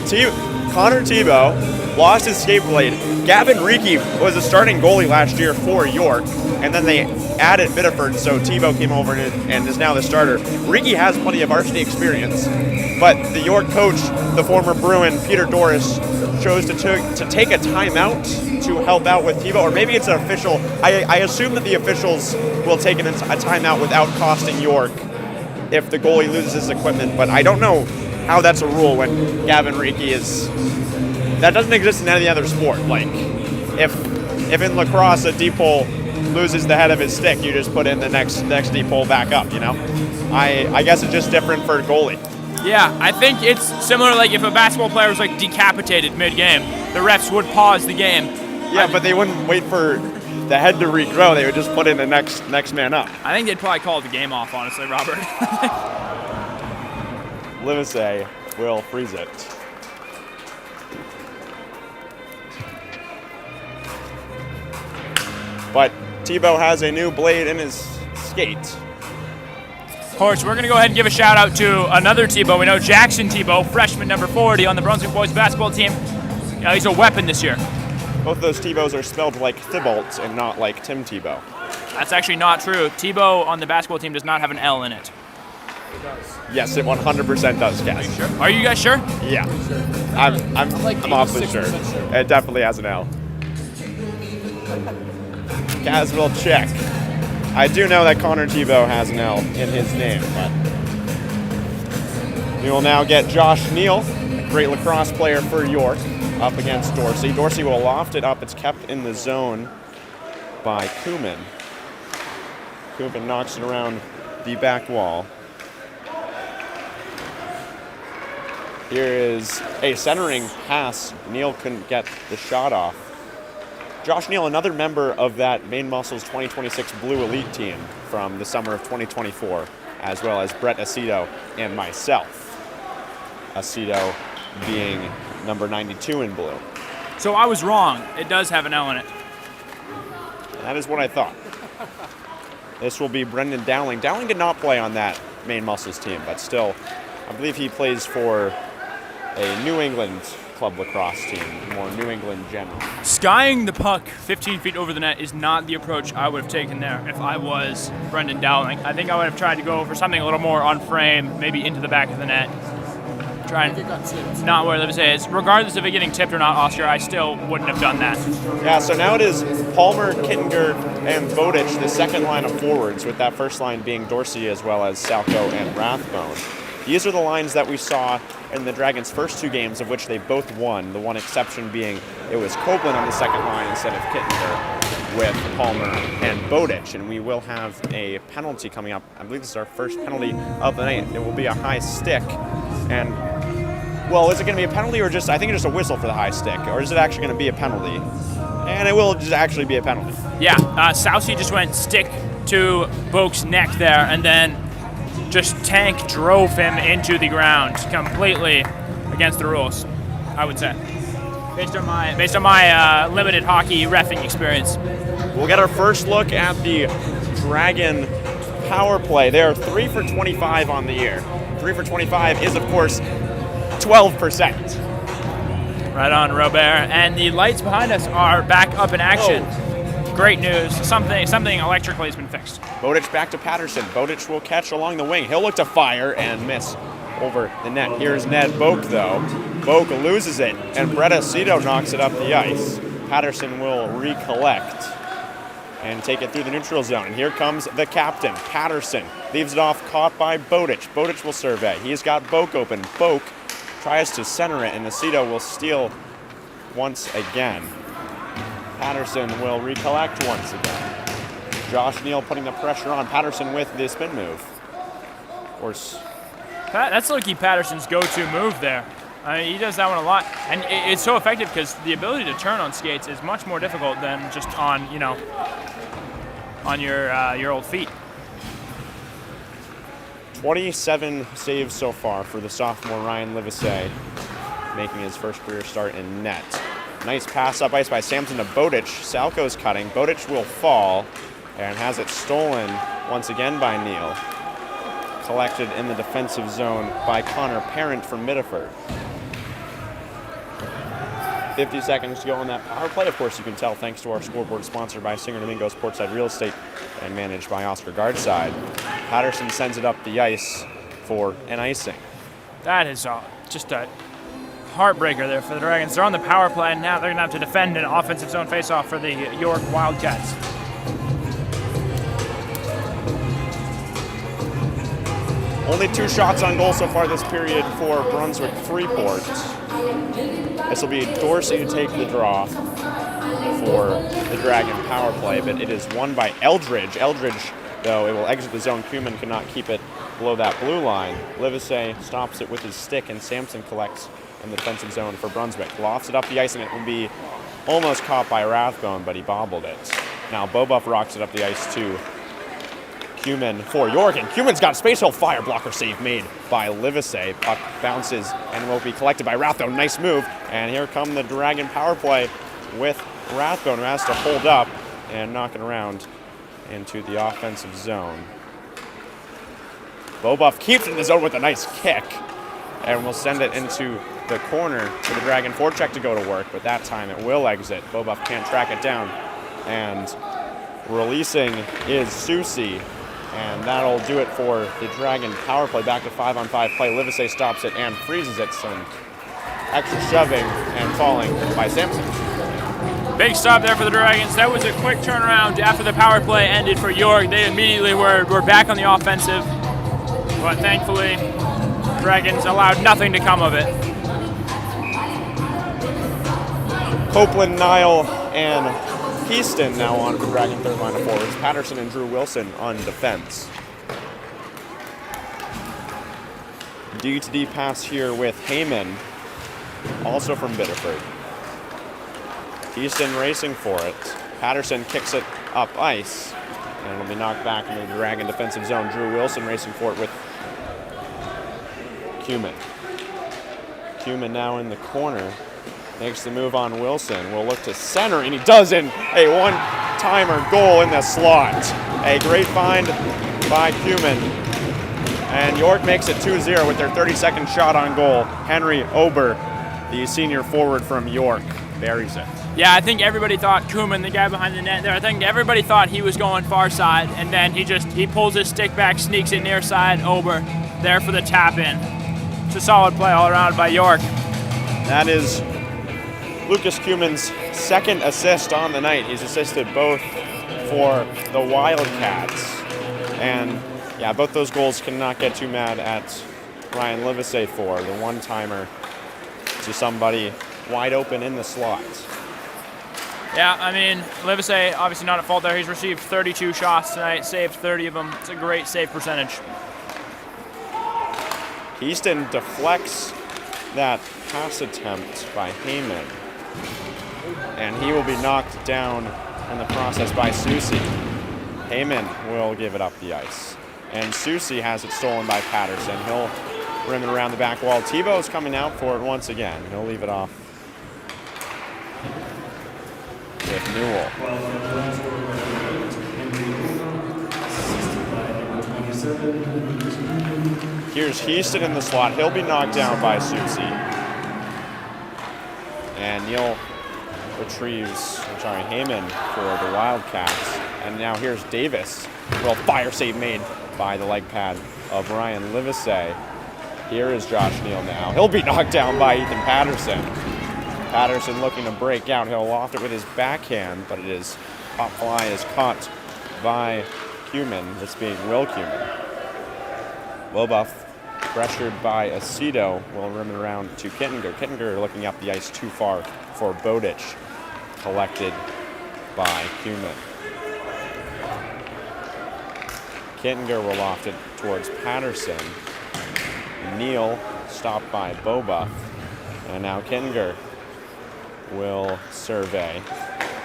Connor Tebow lost his skate blade. Gavin Reekie was the starting goalie last year for York, and then they added Biddeford, so Tebow came over and is now the starter. Reekie has plenty of varsity experience, but the York coach, the former Bruin, Peter Doris, chose to take a timeout to help out with Tebow, or maybe it's an official. I assume that the officials will take a timeout without costing York if the goalie loses his equipment, but I don't know how that's a rule when Gavin Reekie is. That doesn't exist in any other sport. Like, if in lacrosse a D-pole loses the head of his stick, you just put in the next deep hole back up, you know? I guess it's just different for goalie. Yeah, I think it's similar. Like if a basketball player was like decapitated mid-game, the refs would pause the game. Yeah, but they wouldn't wait for the head to regrow. They would just put in the next man up. I think they'd probably call the game off, honestly, Robert. Livesey will freeze it. But Tebow has a new blade in his skate. Of course, we're going to go ahead and give a shout out to another Tebow. We know Jackson Tebow, freshman number 40 on the Brunswick boys basketball team. He's a weapon this year. Both of those Tebows are spelled like Thibault and not like Tim Tebow. That's actually not true. Tebow on the basketball team does not have an L in it. Yes, it 100% does, Cass. Sure? Are you guys sure? Yeah. I'm awfully sure. It definitely has an L. Kaz will check. I do know that Connor Tebow has an L in his name, but we will now get Josh Neal, a great lacrosse player for York, up against Dorsey. Dorsey will loft it up. It's kept in the zone by Kuman. Kuman knocks it around the back wall. Here is a centering pass. Neal couldn't get the shot off. Josh Neal, another member of that Maine Muscles 2026 Blue Elite team from the summer of 2024, as well as Brett Aceto and myself. Aceto being number 92 in blue. So I was wrong. It does have an L in it. That is what I thought. This will be Brendan Dowling. Dowling did not play on that Maine Muscles team, but still, I believe he plays for a New England club lacrosse team, more New England general. Skying the puck 15 feet over the net is not the approach I would have taken there if I was Brendan Dowling. I think I would have tried to go for something a little more on frame, maybe into the back of the net. Try and not where Livesey is. Regardless of it getting tipped or not, Oscar, I still wouldn't have done that. Yeah, so now it is Palmer, Kittinger, and Bowditch, the second line of forwards, with that first line being Dorsey as well as Salco and Rathbone. These are the lines that we saw in the Dragons' first two games, of which they both won. The one exception being it was Copeland on the second line instead of Kittinger with Palmer and Bowditch. And we will have a penalty coming up. I believe this is our first penalty of the night. It will be a high stick. And, well, is it going to be a penalty or just, I think it's just a whistle for the high stick, or is it actually going to be a penalty? And it will just actually be a penalty. Yeah, Sousey just went stick to Boak's neck there, and then just tank drove him into the ground completely against the rules, I would say, based on my limited hockey reffing experience. We'll get our first look at the Dragon power play. They are 3 for 25 on the year. 3 for 25 is, of course, 12%. Right on, Robert. And the lights behind us are back up in action. Great news. Something electrically has been fixed. Bowditch back to Patterson. Bowditch will catch along the wing. He'll look to fire and miss over the net. Here's Ned Boak, though. Boak loses it, and Brett Aceto knocks it up the ice. Patterson will recollect and take it through the neutral zone. And here comes the captain, Patterson. Leaves it off, caught by Bowditch. Bowditch will survey. He's got Boak open. Boak tries to center it, and Aceto will steal once again. Patterson will recollect once again. Josh Neal putting the pressure on. Patterson with the spin move. Of course. That's low-key Patterson's go-to move there. He does that one a lot, and it's so effective because the ability to turn on skates is much more difficult than just on, on your old feet. 27 saves so far for the sophomore Ryan Livesey, making his first career start in net. Nice pass up ice by Samson to Bowditch. Salco's cutting. Bowditch will fall and has it stolen once again by Neal. Collected in the defensive zone by Connor Parent from Biddeford. 50 seconds to go on that power play. Of course, you can tell thanks to our scoreboard sponsored by Singer Domingo Sportside Real Estate and managed by Oscar Gartside. Patterson sends it up the ice for an icing. That is just a heartbreaker there for the Dragons. They're on the power play, and now they're going to have to defend an offensive zone faceoff for the York Wildcats. Only 2 shots on goal so far this period for Brunswick Freeport. This will be Dorsey to take the draw. for the Dragon power play, but it is won by Eldridge. Eldridge, though, it will exit the zone. Cumin cannot keep it below that blue line. Livesey stops it with his stick, and Sampson collects in the defensive zone for Brunswick. Lofts it up the ice, and it will be almost caught by Rathbone, but he bobbled it. Now Bobuff rocks it up the ice to Cumin for York, and Cumin's got space. He'll fire. Blocker save made by Livesey. Puck bounces and will be collected by Rathbone. Nice move. And here come the Dragon power play with Rathbone, who has to hold up and knock it around into the offensive zone. Bobuff keeps it in the zone with a nice kick, and will send it into the corner for the Dragon forecheck to go to work, but that time it will exit. Bobuff can't track it down, and releasing is Susie, and that'll do it for the Dragon power play. Back to 5-on-5 play. Livesey stops it and freezes it. Some extra shoving and falling by Sampson. Big stop there for the Dragons. That was a quick turnaround after the power play ended for York. They immediately were back on the offensive, but thankfully, Dragons allowed nothing to come of it. Copeland, Nile, and Keaston now on for Dragon third line of forwards. Patterson and Drew Wilson on defense. D-to-D pass here with Heyman, also from Biddeford. Keaston racing for it. Patterson kicks it up ice, and it'll be knocked back into the Dragon defensive zone. Drew Wilson racing for it with Cumin. Cumin now in the corner. Makes the move on Wilson. Will look to center, and he does in a one-timer goal in the slot. A great find by Cumin. And York makes it 2-0 with their 32nd shot on goal. Henry Ober, the senior forward from York, buries it. Yeah, I think everybody thought Kuhlman, the guy behind the net there, I think everybody thought he was going far side, and then he pulls his stick back, sneaks it near side, Ober there for the tap in. It's a solid play all around by York. That is Lucas Cumin's second assist on the night. He's assisted both for the Wildcats. And yeah, both those goals cannot get too mad at Ryan Livesey for. The one-timer to somebody wide open in the slot. Yeah, I mean, Livesey obviously not at fault there. He's received 32 shots tonight, saved 30 of them. It's a great save percentage. Keaston deflects that pass attempt by Heyman, and he will be knocked down in the process by Susie. Heyman will give it up the ice, and Susie has it stolen by Patterson. He'll rim it around the back wall. Tebow's coming out for it once again. He'll leave it off with Newell. Here's Houston in the slot. He'll be knocked down by Susie. And Neal retrieves, Heyman for the Wildcats. And now here's Davis. Well, fire save made by the leg pad of Ryan Livesey. Here is Josh Neal now. He'll be knocked down by Ethan Patterson. Patterson looking to break out. He'll loft it with his backhand, but it is top fly is caught by Cumin, this being Will Cumin. Bobuff, pressured by Aceto, will rim it around to Kittinger. Kittinger looking up the ice too far for Bowditch, collected by Cumin. Kittinger will loft it towards Patterson. Neal stopped by Bobuff, and now Kittinger will survey.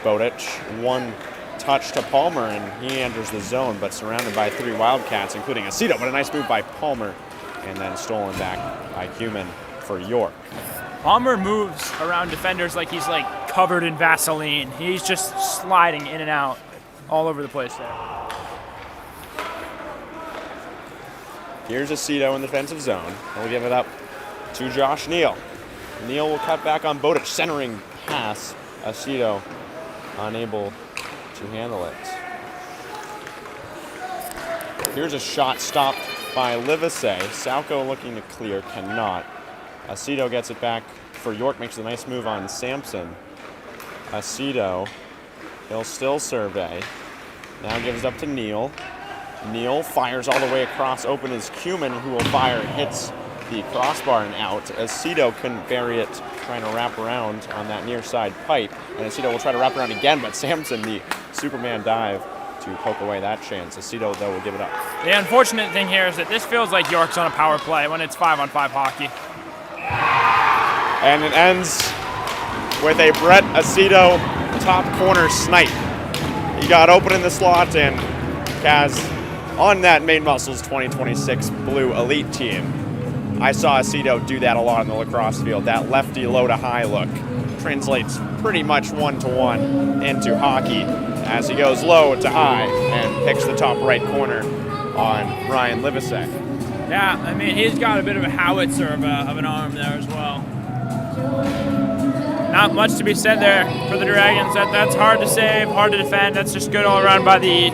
Bowditch, one touch to Palmer, and he enters the zone, but surrounded by three Wildcats, including Aceto, but a nice move by Palmer, and then stolen back by Cumin for York. Palmer moves around defenders like he's covered in Vaseline. He's just sliding in and out all over the place there. Here's Aceto in the defensive zone. He'll give it up to Josh Neal. Neal will cut back on Bowditch, centering pass. Aceto unable to handle it. Here's a shot stopped by Livesey. Salco looking to clear, cannot. Aceto gets it back for York, makes a nice move on Sampson. Aceto, he'll still survey. Now gives it up to Neal. Neal fires all the way across, open is Cumin, who will fire, hits the crossbar and out. Aceto couldn't bury it, trying to wrap around on that near side pipe. And Aceto will try to wrap around again, but Sampson, the Superman dive to poke away that chance. Aceto, though, will give it up. The unfortunate thing here is that this feels like York's on a power play when it's 5-on-5 hockey. And it ends with a Brett Aceto top corner snipe. He got open in the slot, and Kaz on that Maine Muscles 2026 Blue Elite team. I saw Aceto do that a lot in the lacrosse field. That lefty low to high look translates pretty much one-to-one into hockey as he goes low to high and picks the top right corner on Ryan Livesey. Yeah, I mean, he's got a bit of a howitzer of an arm there as well. Not much to be said there for the Dragons. That's hard to save, hard to defend. That's just good all around by the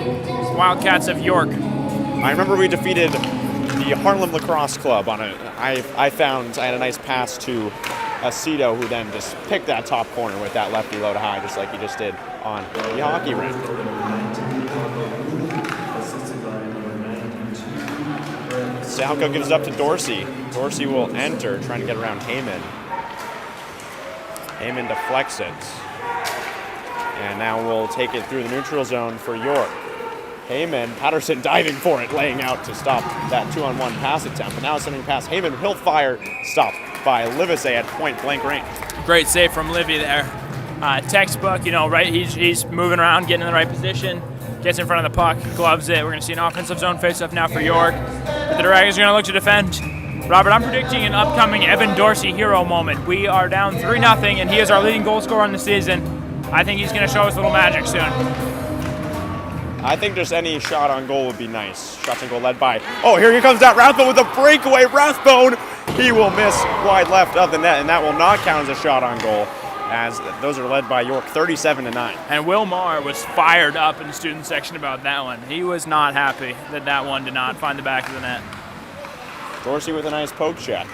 Wildcats of York. I remember we defeated the Harlem Lacrosse Club on I had a nice pass to Aceto, who then just picked that top corner with that lefty low to high, just like he just did on the hockey rink. Salco gives it up to Dorsey. Dorsey will enter, trying to get around Heyman. Heyman deflects it. And now we'll take it through the neutral zone for York. Heyman, Patterson diving for it, laying out to stop that 2-on-1 pass attempt. But now sending past Heyman, he'll fire, stopped by Livesey at point blank range. Great save from Livy there. Textbook, right? He's moving around, getting in the right position, gets in front of the puck, gloves it. We're going to see an offensive zone face-off now for York. But the Dragons are going to look to defend. Robert, I'm predicting an upcoming Evan Dorsey hero moment. We are down 3-0, and he is our leading goal scorer on the season. I think he's going to show us a little magic soon. I think just any shot on goal would be nice. Shots on goal led by, here he comes out, Rathbone with a breakaway. Rathbone, he will miss wide left of the net, and that will not count as a shot on goal, as those are led by York 37-9. And Will Maher was fired up in the student section about that one. He was not happy that one did not find the back of the net. Dorsey with a nice poke check.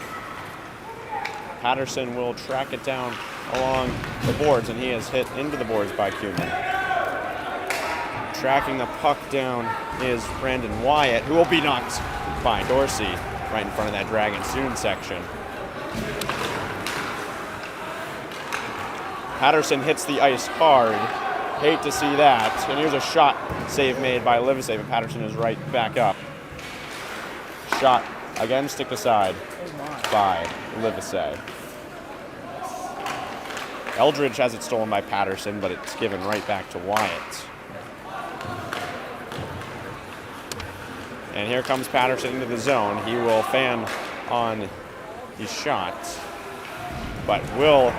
Patterson will track it down along the boards, and he is hit into the boards by Kuhlman. Tracking the puck down is Brandon Wyatt, who will be knocked by Dorsey right in front of that Dragon student section. Patterson hits the ice hard. Hate to see that. And here's a shot save made by Livesey, but Patterson is right back up. Shot again, stick aside by Livesey. Eldridge has it stolen by Patterson, but it's given right back to Wyatt. And here comes Patterson into the zone. He will fan on the shot, but will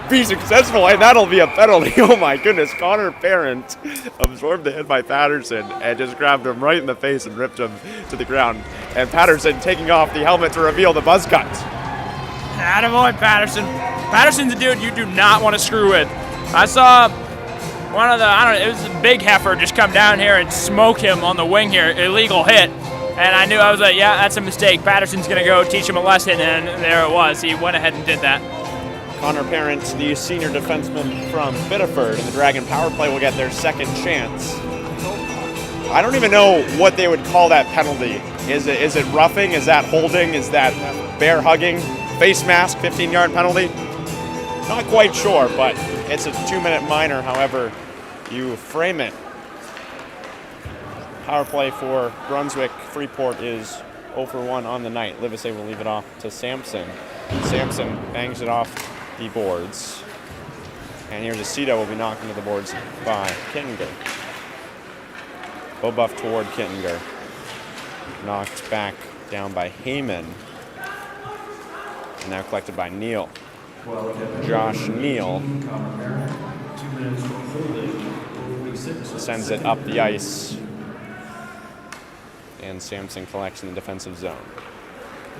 be successful, and that'll be a penalty. Oh my goodness, Connor Parent absorbed the hit by Patterson and just grabbed him right in the face and ripped him to the ground. And Patterson taking off the helmet to reveal the buzz cut. Attaboy, Patterson. Patterson's a dude you do not want to screw with. I saw one of it was a big heifer just come down here and smoke him on the wing here, illegal hit. And I was like, yeah, that's a mistake. Patterson's going to go teach him a lesson, and there it was. He went ahead and did that. Connor Parent, the senior defenseman from Biddeford, and the Dragon power play will get their second chance. I don't even know what they would call that penalty. Is it roughing? Is that holding? Is that bear hugging? Face mask, 15-yard penalty? Not quite sure, but it's a 2-minute minor, however you frame it. Power play for Brunswick. Freeport is 0 for 1 on the night. Livesey will leave it off to Sampson. Sampson bangs it off the boards. And here's Aceto will be knocked into the boards by Kittinger. Bobuff toward Kittinger. Knocked back down by Heyman. And now collected by Neal. Josh Neal sends it up the ice. And Sampson collects in the defensive zone.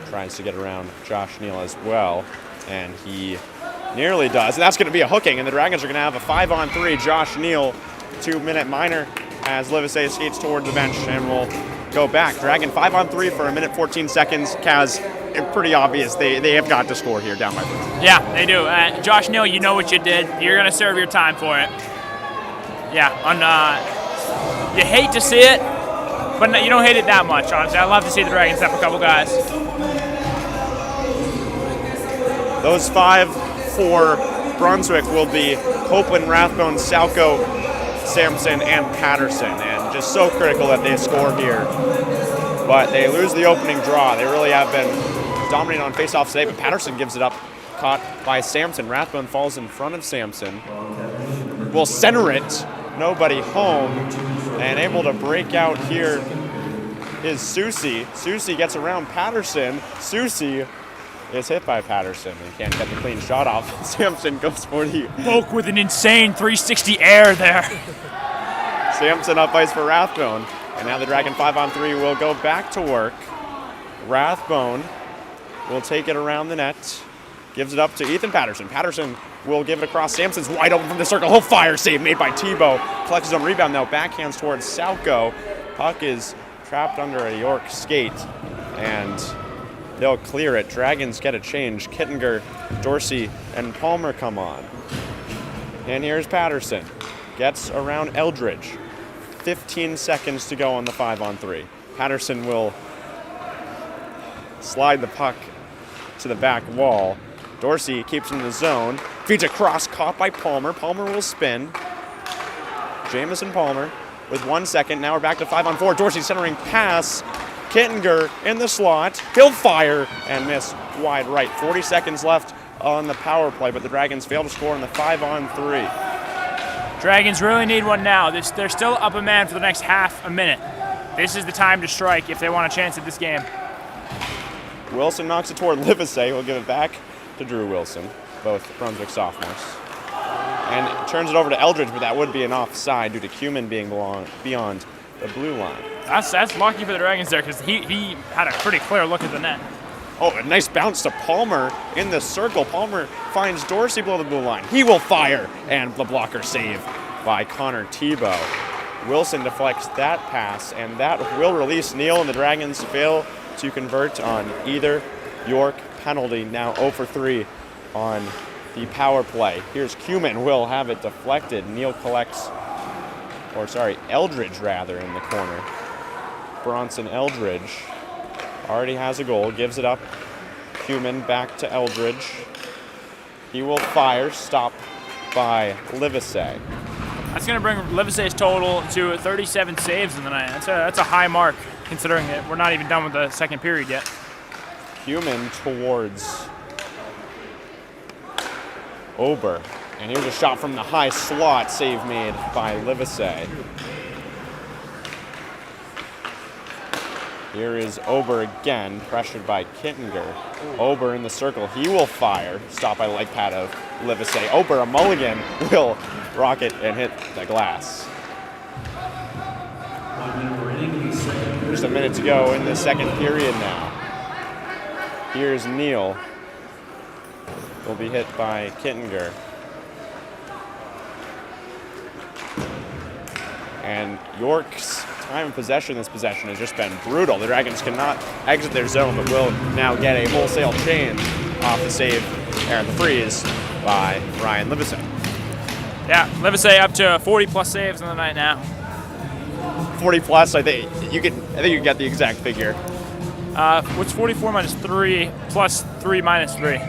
Tries to get around Josh Neal as well. And he nearly does. And that's going to be a hooking. And the Dragons are going to have a 5-on-3. Josh Neal, 2-minute minor as Livesey skates toward the bench and will go back. Dragon 5-on-3 for 1:14 seconds. Kaz, pretty obvious. They have got to score here down by 3. Yeah, they do. Josh Neal, you know what you did. You're going to serve your time for it. Yeah, you hate to see it, but you don't hate it that much, honestly. I love to see the Dragons step a couple guys. Those 5 for Brunswick will be Copeland, Rathbone, Salco, Sampson, and Patterson. And just so critical that they score here. But they lose the opening draw. They really have been dominating on faceoffs today, but Patterson gives it up, caught by Sampson. Rathbone falls in front of Sampson. Will center it. Nobody home. And able to break out here is Susie. Susie gets around Patterson. Susie is hit by Patterson and can't get the clean shot off. Sampson goes for the... Poke with an insane 360 air there. Sampson up ice for Rathbone. And now the Dragon 5-on-3 will go back to work. Rathbone will take it around the net. Gives it up to Ethan Patterson. Patterson will give it across. Sampson's wide open from the circle. He'll fire save made by Tebow. Collects his own rebound now. Backhands towards Salco. Puck is trapped under a York skate. And they'll clear it. Dragons get a change. Kittinger, Dorsey, and Palmer come on. And here's Patterson. Gets around Eldridge. 15 seconds to go on the 5-on-3. Patterson will slide the puck to the back wall. Dorsey keeps him in the zone. Feeds across, caught by Palmer. Palmer will spin. Jamison Palmer with 1 second. Now we're back to 5-on-4. Dorsey centering pass. Kittinger in the slot. He'll fire and miss wide right. 40 seconds left on the power play, but the Dragons fail to score on the 5-on-3. Dragons really need one now. They're still up a man for the next half a minute. This is the time to strike if they want a chance at this game. Wilson knocks it toward Livesey. We'll give it back to Drew Wilson, both Brunswick sophomores. And turns it over to Eldridge, but that would be an offside due to Cuman being beyond the blue line. That's lucky for the Dragons there because he had a pretty clear look at the net. Oh, a nice bounce to Palmer in the circle. Palmer finds Dorsey below the blue line. He will fire, and the blocker save by Connor Tebow. Wilson deflects that pass, and that will release Neal, and the Dragons fail to convert on either York penalty. Now 0 for 3 on the power play. Here's Cuman, will have it deflected. Neal collects, Eldridge rather, in the corner. Bronson Eldridge already has a goal, gives it up. Cuman back to Eldridge. He will fire, stopped by Livesey. That's going to bring Livesey's total to 37 saves in the night. That's a high mark, considering that we're not even done with the second period yet. Cuman towards Ober. And here's a shot from the high slot, save made by Livesey. Here is Ober again, pressured by Kittinger. Ober in the circle, he will fire, stopped by the leg pad of Livesey. Ober, a mulligan, will rocket and hit the glass. Just a minute to go in the second period now. Here's Neal. Will be hit by Kittinger. And York's time of possession this possession has just been brutal. The Dragons cannot exit their zone, but will now get a wholesale change off the save, or the freeze, by Ryan Livesey. Yeah, Livesey up to 40-plus saves in the night now. 40-plus, I think you can get the exact figure. What's 44 minus 3 plus 3 minus 3?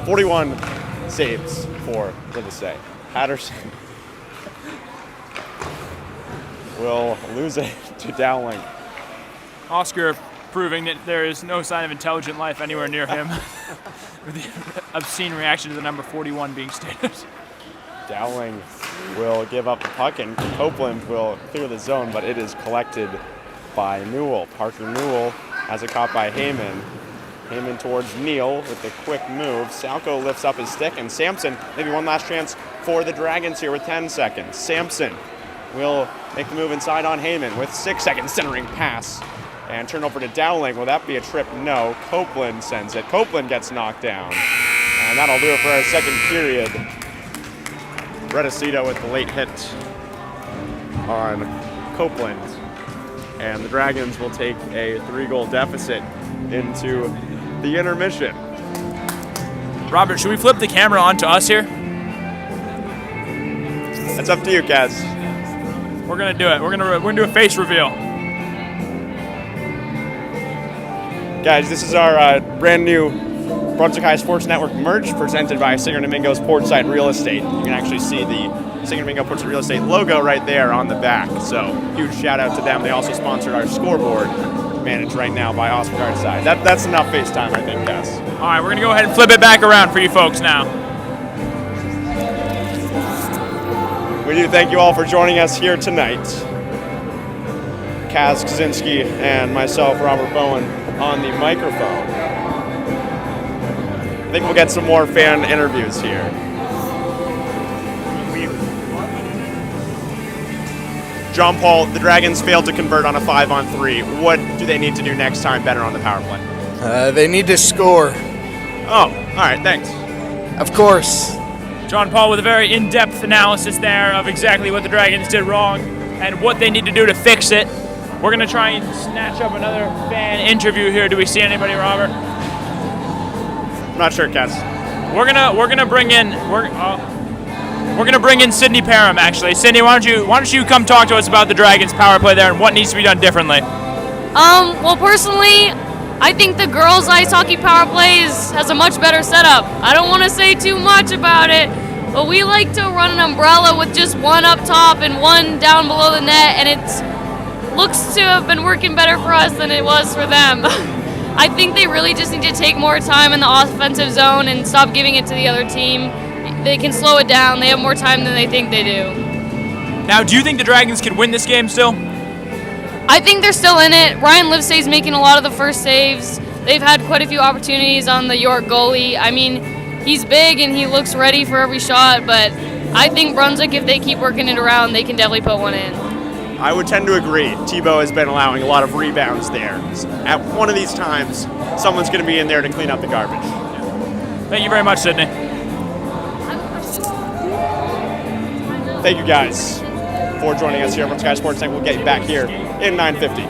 41 saves for Livesey. Patterson will lose it to Dowling. Oscar proving that there is no sign of intelligent life anywhere near him. With the obscene reaction to the number 41 being stated. Dowling will give up the puck, and Copeland will clear the zone, but it is collected by Newell. Parker Newell has it caught by Heyman. Heyman towards Neal with the quick move. Salco lifts up his stick, and Sampson, maybe one last chance for the Dragons here with 10 seconds. Sampson will make the move inside on Heyman with 6 seconds, centering pass. And turn over to Dowling. Will that be a trip? No. Copeland sends it. Copeland gets knocked down. And that'll do it for our second period. Redicito with the late hit on Copeland. And the Dragons will take a 3-goal deficit into the intermission. Robert, should we flip the camera onto us here? That's up to you, Kaz. We're gonna do it. We're gonna do a face reveal. Guys, this is our brand new Brunswick High Sports Network merch presented by Singer Domingo's Portside Real Estate. You can actually see the Singer Domingo Portside Real Estate logo right there on the back. So huge shout out to them. They also sponsored our scoreboard, managed right now by Oscar Gartside. That's enough FaceTime, I think, Cass. All right, we're going to go ahead and flip it back around for you folks now. We do thank you all for joining us here tonight. Kaz Kosinski and myself, Robert Bowen, on the microphone. I think we'll get some more fan interviews here. John Paul, the Dragons failed to convert on a 5-on-3. What do they need to do next time better on the power play? They need to score. Oh, all right, thanks. Of course. John Paul with a very in-depth analysis there of exactly what the Dragons did wrong and what they need to do to fix it. We're going to try and snatch up another fan interview here. Do we see anybody, Robert? I'm not sure, Kaz. We're gonna bring in Sydney Parham, actually. Sydney, why don't you come talk to us about the Dragons power play there and what needs to be done differently? Well, personally, I think the girls' ice hockey power play has a much better setup. I don't want to say too much about it, but we like to run an umbrella with just one up top and one down below the net, and it looks to have been working better for us than it was for them. I think they really just need to take more time in the offensive zone and stop giving it to the other team. They can slow it down. They have more time than they think they do. Now, do you think the Dragons can win this game still? I think they're still in it. Ryan Livesay's making a lot of the first saves. They've had quite a few opportunities on the York goalie. I mean, he's big and he looks ready for every shot, but I think Brunswick, if they keep working it around, they can definitely put one in. I would tend to agree. Tebow has been allowing a lot of rebounds there. At one of these times, someone's going to be in there to clean up the garbage. Thank you very much, Sydney. Thank you guys for joining us here on Sky Sports Night. We'll get you back here in 9:50.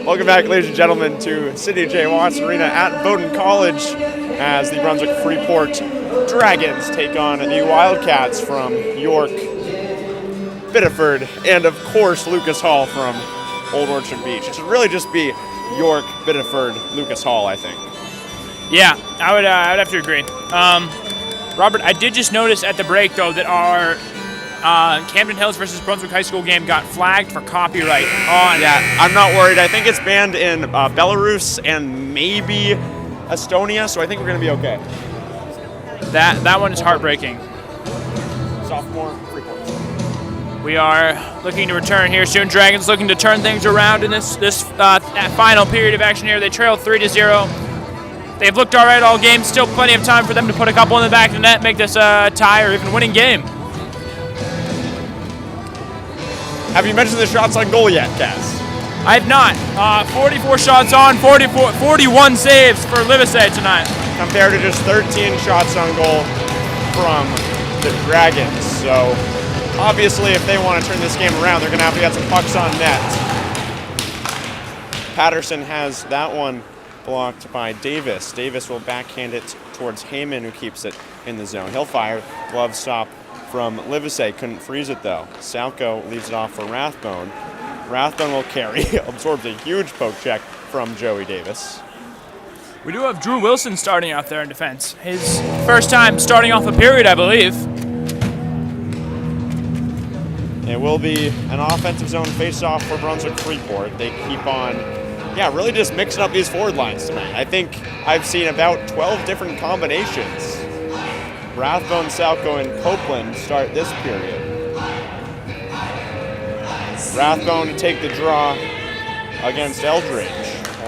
Welcome back, ladies and gentlemen, to Sidney J. Watts Arena at Bowdoin College as the Brunswick Freeport Dragons take on the Wildcats from York, Biddeford, and of course Lucas Hall from Old Orchard Beach. It should really just be York, Biddeford, Lucas Hall, I think. Yeah, I would have to agree. Robert, I did just notice at the break, though, that our Camden Hills versus Brunswick High School game got flagged for copyright on. Yeah, I'm not worried. I think it's banned in Belarus and maybe Estonia, so I think we're going to be okay. That one is heartbreaking. Sophomore, 3 points. We are looking to return here soon. Dragons looking to turn things around in this final period of action here. They trail 3-0. They've looked all right all game. Still plenty of time for them to put a couple in the back of the net, make this a tie or even winning game. Have you mentioned the shots on goal yet, Cass? I have not. 44 shots on, 41 saves for Livesey tonight. Compared to just 13 shots on goal from the Dragons. So obviously if they want to turn this game around, they're going to have to get some pucks on net. Patterson has that one blocked by Davis. Davis will backhand it towards Heyman, who keeps it in the zone. He'll fire. Glove stop from Livesey. Couldn't freeze it though. Salco leaves it off for Rathbone. Rathbone will carry. Absorbs a huge poke check from Joey Davis. We do have Drew Wilson starting out there in defense. His first time starting off a period, I believe. It will be an offensive zone face-off for Brunswick Freeport. They keep on, really just mixing up these forward lines tonight. I think I've seen about 12 different combinations. Rathbone, Salco, and Copeland start this period. Rathbone to take the draw against Eldridge,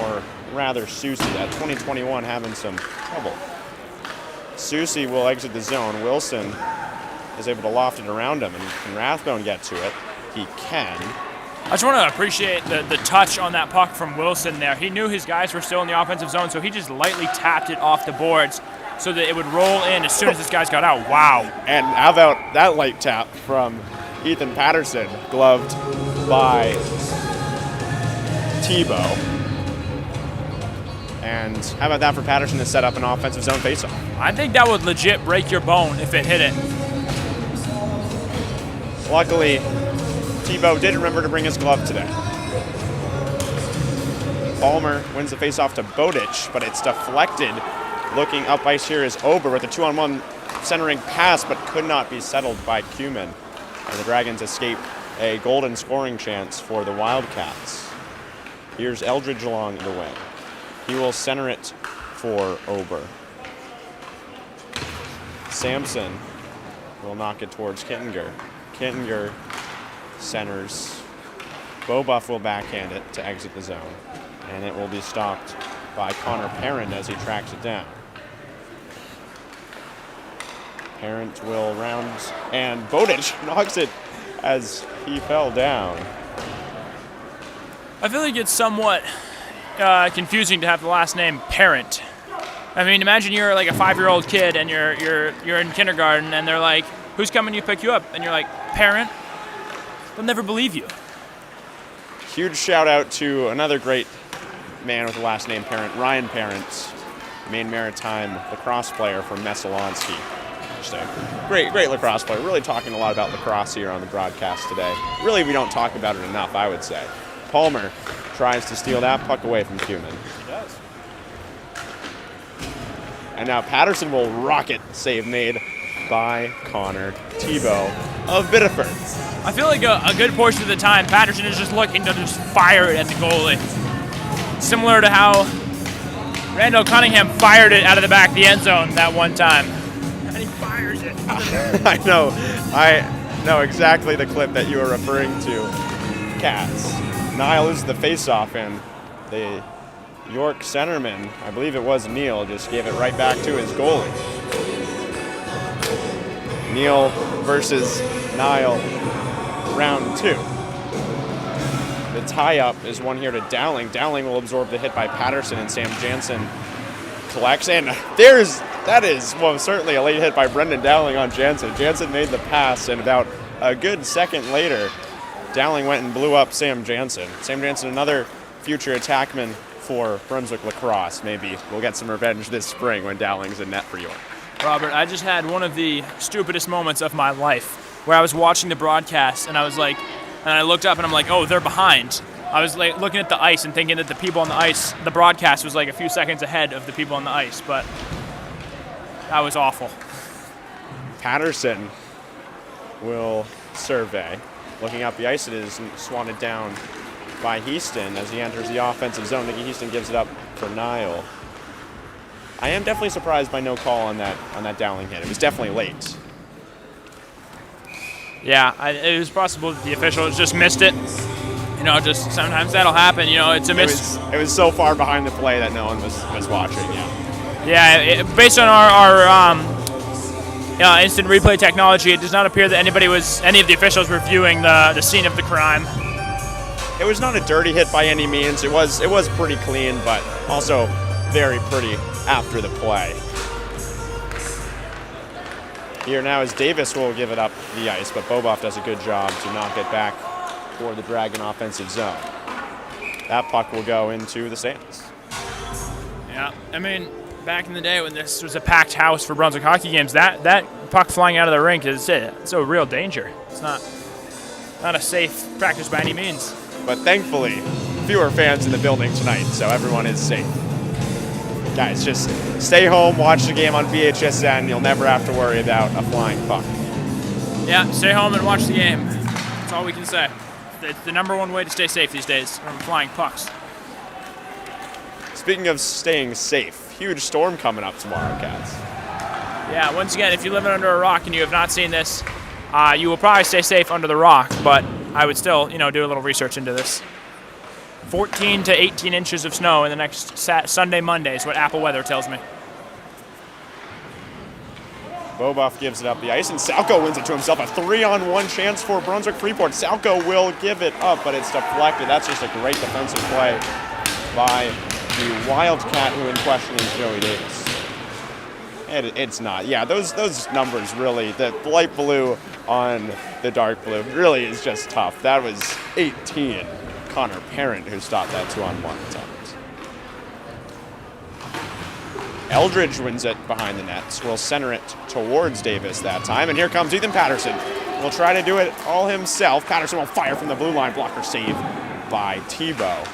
or rather Susie. That 2021 having some trouble. Susie will exit the zone. Wilson is able to loft it around him, and can Rathbone get to it? He can. I just want to appreciate the touch on that puck from Wilson there. He knew his guys were still in the offensive zone, so he just lightly tapped it off the boards so that it would roll in as soon as this guy's got out. Wow. And how about that light tap from Ethan Patterson, gloved by Tebow. And how about that for Patterson to set up an offensive zone faceoff? I think that would legit break your bone if it hit it. Luckily, Tebow did remember to bring his glove today. Palmer wins the faceoff to Bowditch, but it's deflected. Looking up ice here is Ober with a 2-on-1 centering pass, but could not be settled by Kuman. And the Dragons escape a golden scoring chance for the Wildcats. Here's Eldridge along the way. He will center it for Ober. Sampson will knock it towards Kittinger. Kittinger centers. Bobuff will backhand it to exit the zone. And it will be stopped by Connor Parent as he tracks it down. Parent will round, and Bowditch knocks it as he fell down. I feel like it's somewhat confusing to have the last name Parent. I mean, imagine you're like a 5-year-old kid and you're in kindergarten and they're like, "Who's coming to pick you up?" And you're like, "Parent." They'll never believe you. Huge shout out to another great man with the last name Parent, Ryan Parent, Maine Maritime lacrosse player from Messalonsky. Just a great lacrosse player. Really talking a lot about lacrosse here on the broadcast today. Really, we don't talk about it enough, I would say. Palmer tries to steal that puck away from Kuman. He does. And now Patterson will rocket, save made by Connor Tebow of Biddeford. I feel like a good portion of the time, Patterson is just looking to just fire it at the goalie. Similar to how Randall Cunningham fired it out of the back of the end zone that one time. And he fires it. I know exactly the clip that you were referring to, Cats. Niall loses the faceoff, and the York centerman, I believe it was Neal, just gave it right back to his goalie. Neal versus Niall, round 2. The tie-up is one here to Dowling. Dowling will absorb the hit by Patterson, and Sam Jansen collects. And that is certainly a late hit by Brendan Dowling on Jansen. Jansen made the pass, and about a good second later, Dowling went and blew up Sam Jansen. Sam Jansen, another future attackman for Brunswick lacrosse. Maybe we'll get some revenge this spring when Dowling's in net for York. Robert, I just had one of the stupidest moments of my life where I was watching the broadcast and I looked up and I'm like, oh, they're behind. I was like looking at the ice and thinking that the people on the ice, the broadcast was like a few seconds ahead of the people on the ice, but that was awful. Patterson will survey. Looking up the ice, it is swatted down by Heaston as he enters the offensive zone. Nicky Heaston gives it up for Niall. I am definitely surprised by no call on that Dowling hit. It was definitely late. Yeah, it was possible that the officials just missed it. You know, just sometimes that'll happen. You know, it's a miss. It was so far behind the play that no one was watching. Yeah. Yeah, based on our instant replay technology, it does not appear that any of the officials were viewing the scene of the crime. It was not a dirty hit by any means. It was pretty clean, but also very pretty after the play. Here now is Davis will give it up the ice, but Boboff does a good job to knock it back for the Dragon offensive zone. That puck will go into the stands. Yeah, I mean, back in the day when this was a packed house for Brunswick hockey games, that puck flying out of the rink it's a real danger. It's not a safe practice by any means. But thankfully, fewer fans in the building tonight, so everyone is safe. Guys, just stay home, watch the game on VHSN. You'll never have to worry about a flying puck. Yeah, stay home and watch the game. That's all we can say. It's the number one way to stay safe these days from flying pucks. Speaking of staying safe, huge storm coming up tomorrow, Cats. Yeah, once again, if you live under a rock and you have not seen this, you will probably stay safe under the rock, but I would still, do a little research into this. 14 to 18 inches of snow in the next Sunday, Monday is what Apple Weather tells me. Boboff gives it up the ice, and Salko wins it to himself. A 3-on-1 chance for Brunswick Freeport. Salko will give it up, but it's deflected. That's just a great defensive play by the Wildcat, who in question is Joey Davis. It's not. Yeah, those numbers really, the light blue on the dark blue, really is just tough. That was 18. Connor Parent who stopped that 2-on-1 attempt. Eldridge wins it behind the nets. Will center it towards Davis that time. And here comes Ethan Patterson. Will try to do it all himself. Patterson will fire from the blue line. Blocker save by Tebow.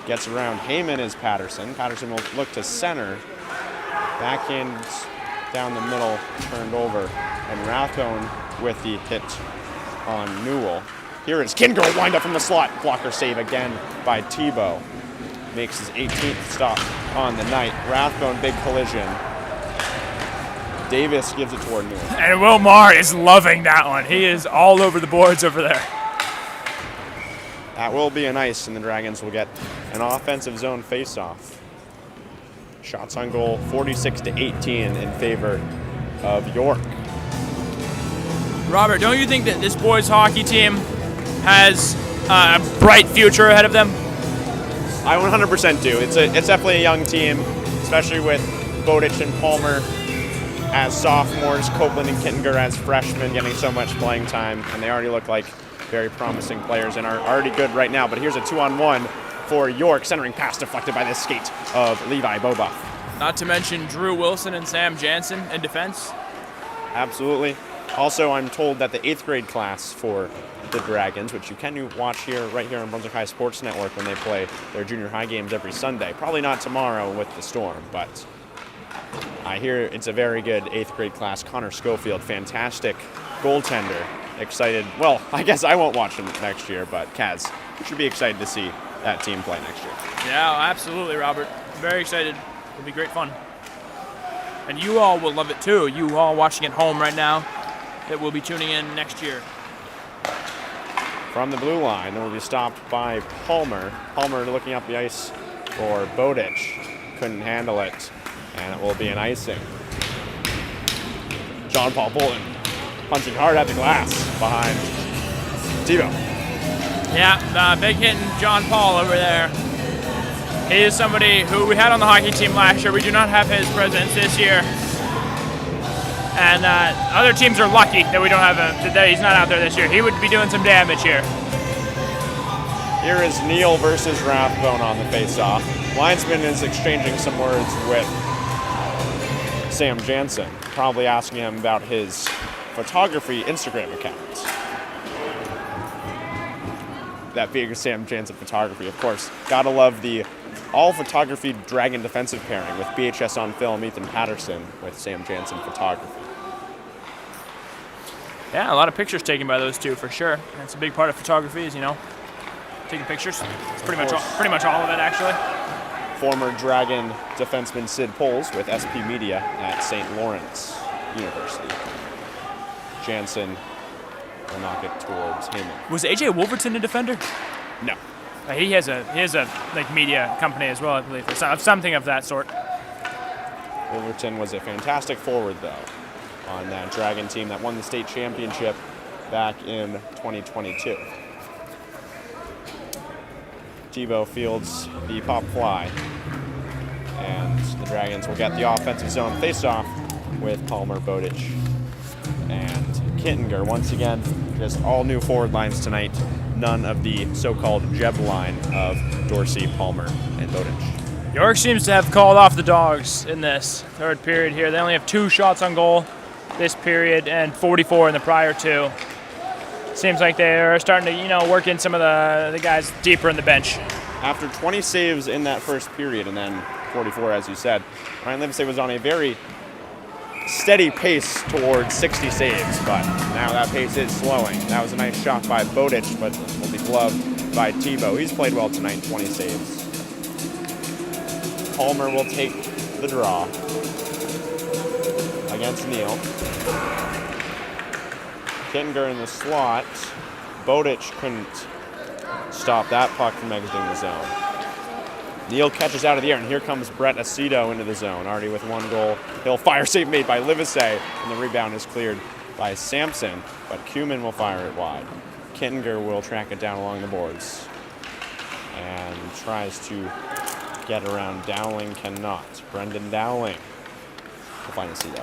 Gets around Heyman is Patterson. Patterson will look to center. Backhand down the middle, turned over. And Rathbone with the hit on Newell. Here is Kingo, wind up from the slot. Blocker save again by Tebow. Makes his 18th stop on the night. Rathbone, big collision. Davis gives it toward Newell. And Wilmar is loving that one. He is all over the boards over there. That will be an ice, and the Dragons will get an offensive zone face-off. Shots on goal, 46 to 18 in favor of York. Robert, don't you think that this boys hockey team has a bright future ahead of them? I 100% do. It's definitely a young team, especially with Bowditch and Palmer as sophomores, Copeland and Kittinger as freshmen getting so much playing time, and they already look like very promising players and are already good right now. But here's a 2-on-1 for York, centering pass deflected by the skate of Levi Boboff. Not to mention Drew Wilson and Sam Jansen in defense. Absolutely. Also, I'm told that the 8th grade class for the Dragons, which you can watch right here on Brunswick High Sports Network when they play their junior high games every Sunday. Probably not tomorrow with the storm, but I hear it's a very good 8th grade class. Connor Schofield, fantastic goaltender. Excited. Well, I guess I won't watch him next year, but Kaz, you should be excited to see that team play next year. Yeah, absolutely, Robert. Very excited. It'll be great fun. And you all will love it too. You all watching at home right now that will be tuning in next year. From the blue line, it will be stopped by Palmer. Palmer looking up the ice for Bowditch. Couldn't handle it, and it will be an icing. John Paul Bolton punching hard at the glass behind Tebow. Yeah, big hitting John Paul over there. He is somebody who we had on the hockey team last year. We do not have his presence this year. And other teams are lucky that we don't have him, that he's not out there this year. He would be doing some damage here. Here is Neal versus Rathbone on the face-off. Linesman is exchanging some words with Sam Jansen, probably asking him about his photography Instagram account. That being Sam Jansen photography, of course. Gotta love the all-photography Dragon defensive pairing with BHS on film, Ethan Patterson with Sam Jansen photography. Yeah, a lot of pictures taken by those two for sure. That's a big part of photography, is taking pictures. It's pretty much all of it, actually. Former Dragon defenseman Sid Poles with SP Media at St. Lawrence University. Jansen will knock it towards him. Was AJ Wolverton a defender? No. He has a like media company as well, I believe, or something of that sort. Wolverton was a fantastic forward, though, on that Dragon team that won the state championship back in 2022. Tebow fields the pop fly, and the Dragons will get the offensive zone face-off with Palmer, Bowditch, and Kittinger. Once again, just all new forward lines tonight. None of the so-called Jeb line of Dorsey, Palmer, and Bowditch. York seems to have called off the Dogs in this third period here. They only have 2 shots on goal this period and 44 in the prior 2. Seems like they are starting to, work in some of the guys deeper in the bench. After 20 saves in that first period and then 44, as you said, Ryan Livesey was on a very steady pace towards 60 saves, but now that pace is slowing. That was a nice shot by Bowditch, but will be gloved by Tebow. He's played well tonight, 20 saves. Palmer will take the draw against Neal. Kittinger in the slot. Bowditch couldn't stop that puck from exiting the zone. Neal catches out of the air, and here comes Brett Aceto into the zone, already with 1 goal. He'll fire save made by Livesey, and the rebound is cleared by Sampson, but Kumin will fire it wide. Kittinger will track it down along the boards and tries to get around Dowling, cannot. Brendan Dowling will find Aceto.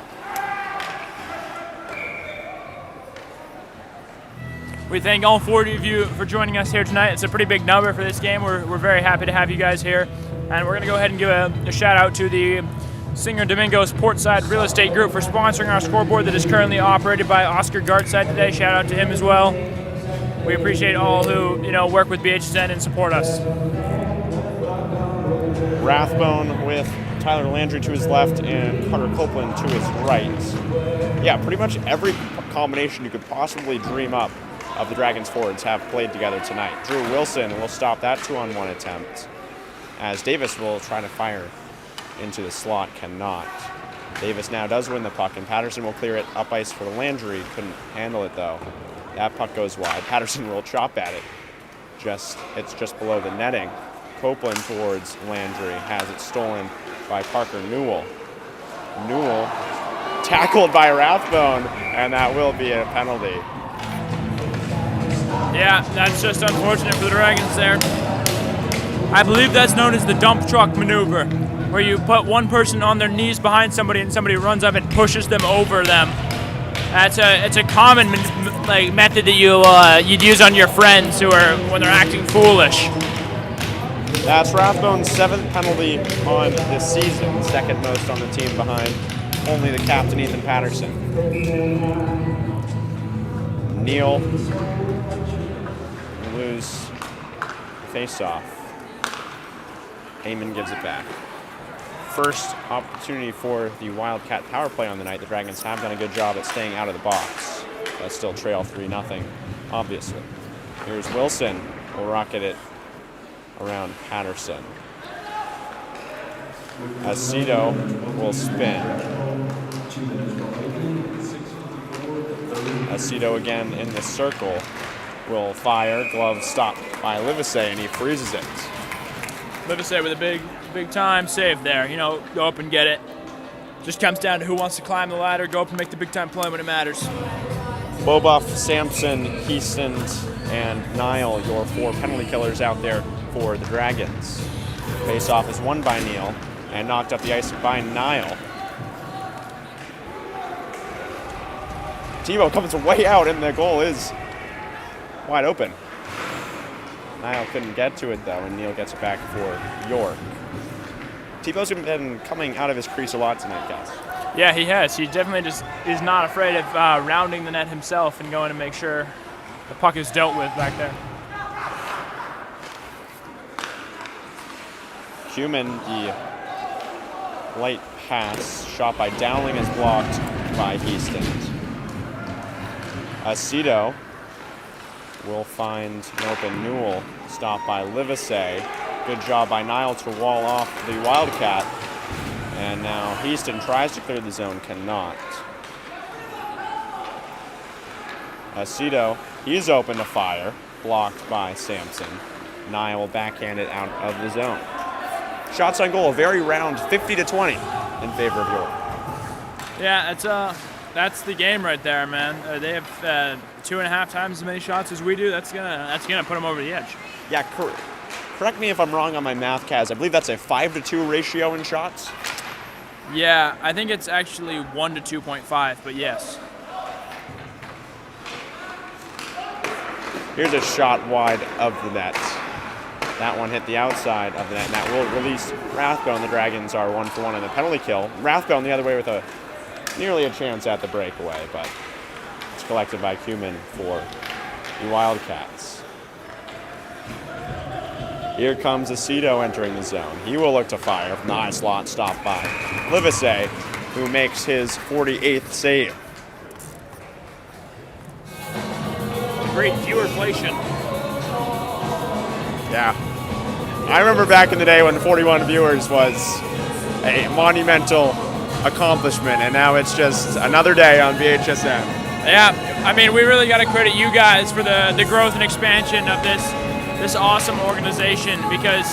We thank all 40 of you for joining us here tonight. It's a pretty big number for this game. We're very happy to have you guys here. And we're going to go ahead and give a shout out to the Singer Domingos Portside Real Estate Group for sponsoring our scoreboard that is currently operated by Oscar Gartside today. Shout out to him as well. We appreciate all who work with BHSN and support us. Rathbone with Tyler Landry to his left and Carter Copeland to his right. Yeah, pretty much every combination you could possibly dream up of the Dragons forwards have played together tonight. Drew Wilson will stop that 2-on-1 attempt, as Davis will try to fire into the slot, cannot. Davis now does win the puck, and Patterson will clear it up ice for Landry. Couldn't handle it, though. That puck goes wide. Patterson will chop at it. It's just below the netting. Copeland towards Landry, has it stolen by Parker Newell. Newell tackled by Rathbone, and that will be a penalty. Yeah, that's just unfortunate for the Dragons there. I believe that's known as the dump truck maneuver, where you put one person on their knees behind somebody and somebody runs up and pushes them over them. It's a common method that you'd use on your friends when they're acting foolish. That's Rathbone's 7th penalty on this season, 2nd most on the team behind only the captain, Ethan Patterson. Neal lose face-off. Heyman gives it back. First opportunity for the Wildcat power play on the night. The Dragons have done a good job at staying out of the box, but still trail 3-0, obviously. Here's Wilson. Will rocket it around Patterson. Aceto will spin. Aceto again in the circle. Will fire. Glove stopped by Livesey, and he freezes it. Livesey with a big time save there. Go up and get it. Just comes down to who wants to climb the ladder, go up and make the big time play when it matters. Bobuff, Sampson, Heaston, and Niall, your 4 penalty killers out there for the Dragons. Face-off is won by Neal and knocked up the ice by Niall. Tebow comes way out, and the goal is wide open. Niall couldn't get to it, though, and Neal gets it back for York. Tebow's been coming out of his crease a lot tonight, guys. Yeah, he has. He definitely just is not afraid of rounding the net himself and going to make sure the puck is dealt with back there. Human, the light pass shot by Dowling is blocked by Easton. Aceto will find an open Newell, stopped by Livesey. Good job by Niall to wall off the Wildcat. And now Easton tries to clear the zone, cannot. Aceto, he's open to fire, blocked by Sampson. Niall will backhand it out of the zone. Shots on goal, a very round 50-20 in favor of York. Yeah, that's the game right there, man. They have 2.5 times as many shots as we do. That's gonna put them over the edge. Yeah, correct me if I'm wrong on my math, Kaz. I believe that's a 5-to-2 ratio in shots. Yeah, I think it's actually 1 to 2.5, but yes. Here's a shot wide of the net. That one hit the outside of the net, and that will release Rathbone. The Dragons are 1-for-1 on the penalty kill. Rathbone the other way with nearly a chance at the breakaway, but it's collected by Cumin for the Wildcats. Here comes Aceto entering the zone. He will look to fire. Nice lot stopped by Livesey, who makes his 48th save. Great viewerflation. Yeah. I remember back in the day when 41 viewers was a monumental accomplishment, and now it's just another day on VHSN. Yeah, I mean, we really got to credit you guys for the growth and expansion of this awesome organization, because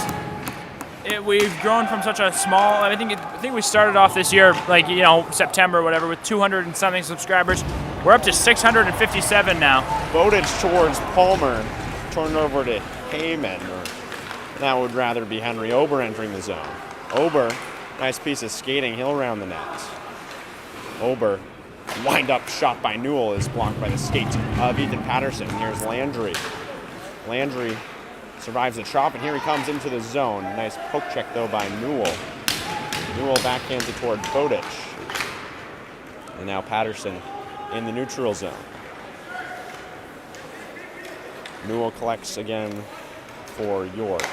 we've grown from such a small. I think we started off this year, like, September or whatever, with 200 and something subscribers. We're up to 657 now. Bowditch towards Palmer, turned over to Heyman, or that would rather be Henry Ober entering the zone. Ober, nice piece of skating, he'll round the net. Ober, wind up shot by Newell, is blocked by the skate of Ethan Patterson. Here's Landry. Landry survives the chop, and here he comes into the zone. Nice poke check, though, by Newell. Newell backhands it toward Bowditch. And now Patterson in the neutral zone. Newell collects again for York.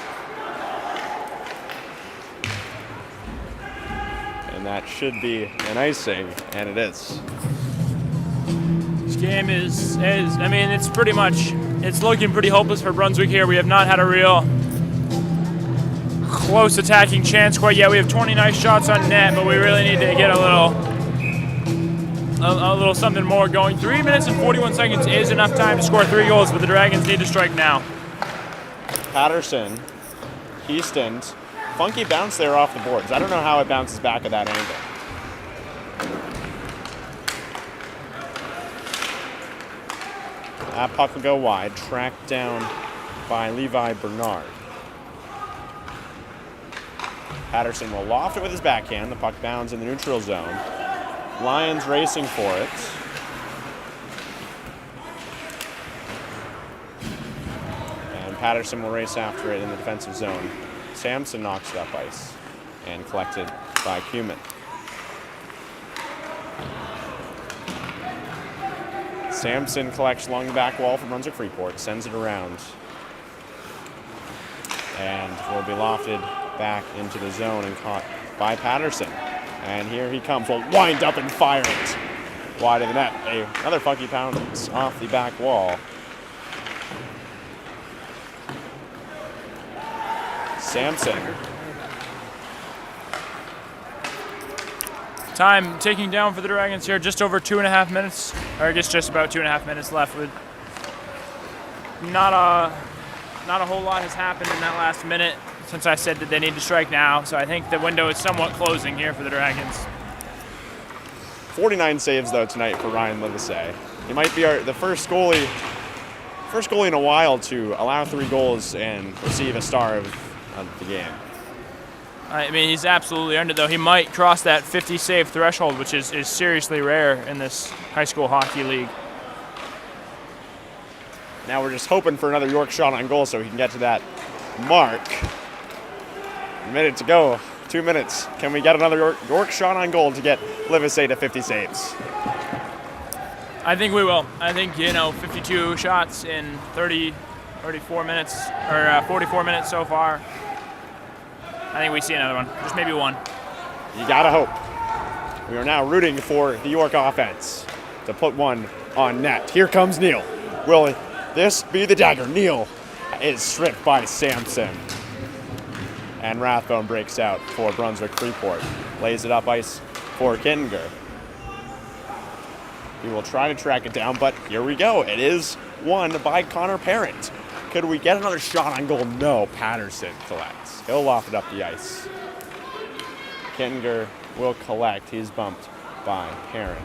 And that should be an icing, and it is. This game is I mean, it's looking pretty hopeless for Brunswick here. We have not had a real close attacking chance quite yet. We have 20 nice shots on net, but we really need to get a little something more going. 3 minutes and 41 seconds is enough time to score 3 goals, but the Dragons need to strike now. Patterson, Easton, funky bounce there off the boards. I don't know how it bounces back at that angle. That puck will go wide, tracked down by Levi Bernard. Patterson will loft it with his backhand. The puck bounds in the neutral zone. Lions racing for it. And Patterson will race after it in the defensive zone. Sampson knocks it up ice and collected by Cumin. Sampson collects along the back wall from Brunswick Freeport, sends it around, and will be lofted back into the zone and caught by Patterson. And here he comes, will wind up and fire it wide of the net. Another funky pounce off the back wall. Sampson. Time ticking down for the Dragons here, just over 2.5 minutes, or I guess just about 2.5 minutes left. With not a whole lot has happened in that last minute since I said that they need to strike now. So I think the window is somewhat closing here for the Dragons. 49 saves though tonight for Ryan Livesey. He might be the first goalie in a while to allow 3 goals and receive a star of the game. I mean, he's absolutely earned it, though. He might cross that 50 save threshold, which is seriously rare in this high school hockey league. Now we're just hoping for another York shot on goal so he can get to that mark. A minute to go, 2 minutes. Can we get another York shot on goal to get Livesey to 50 saves? I think we will. I think, 52 shots in 34 minutes, or 44 minutes so far. I think we see another one, just maybe one. You gotta hope. We are now rooting for the York offense to put one on net. Here comes Neal. Will this be the dagger? Neal is stripped by Sampson. And Rathbone breaks out for Brunswick Freeport. Lays it up ice for Kittinger. He will try to track it down, but here we go. It is won by Connor Parent. Could we get another shot on goal? No. Patterson collects. He'll loft it up the ice. Kittinger will collect. He's bumped by Parent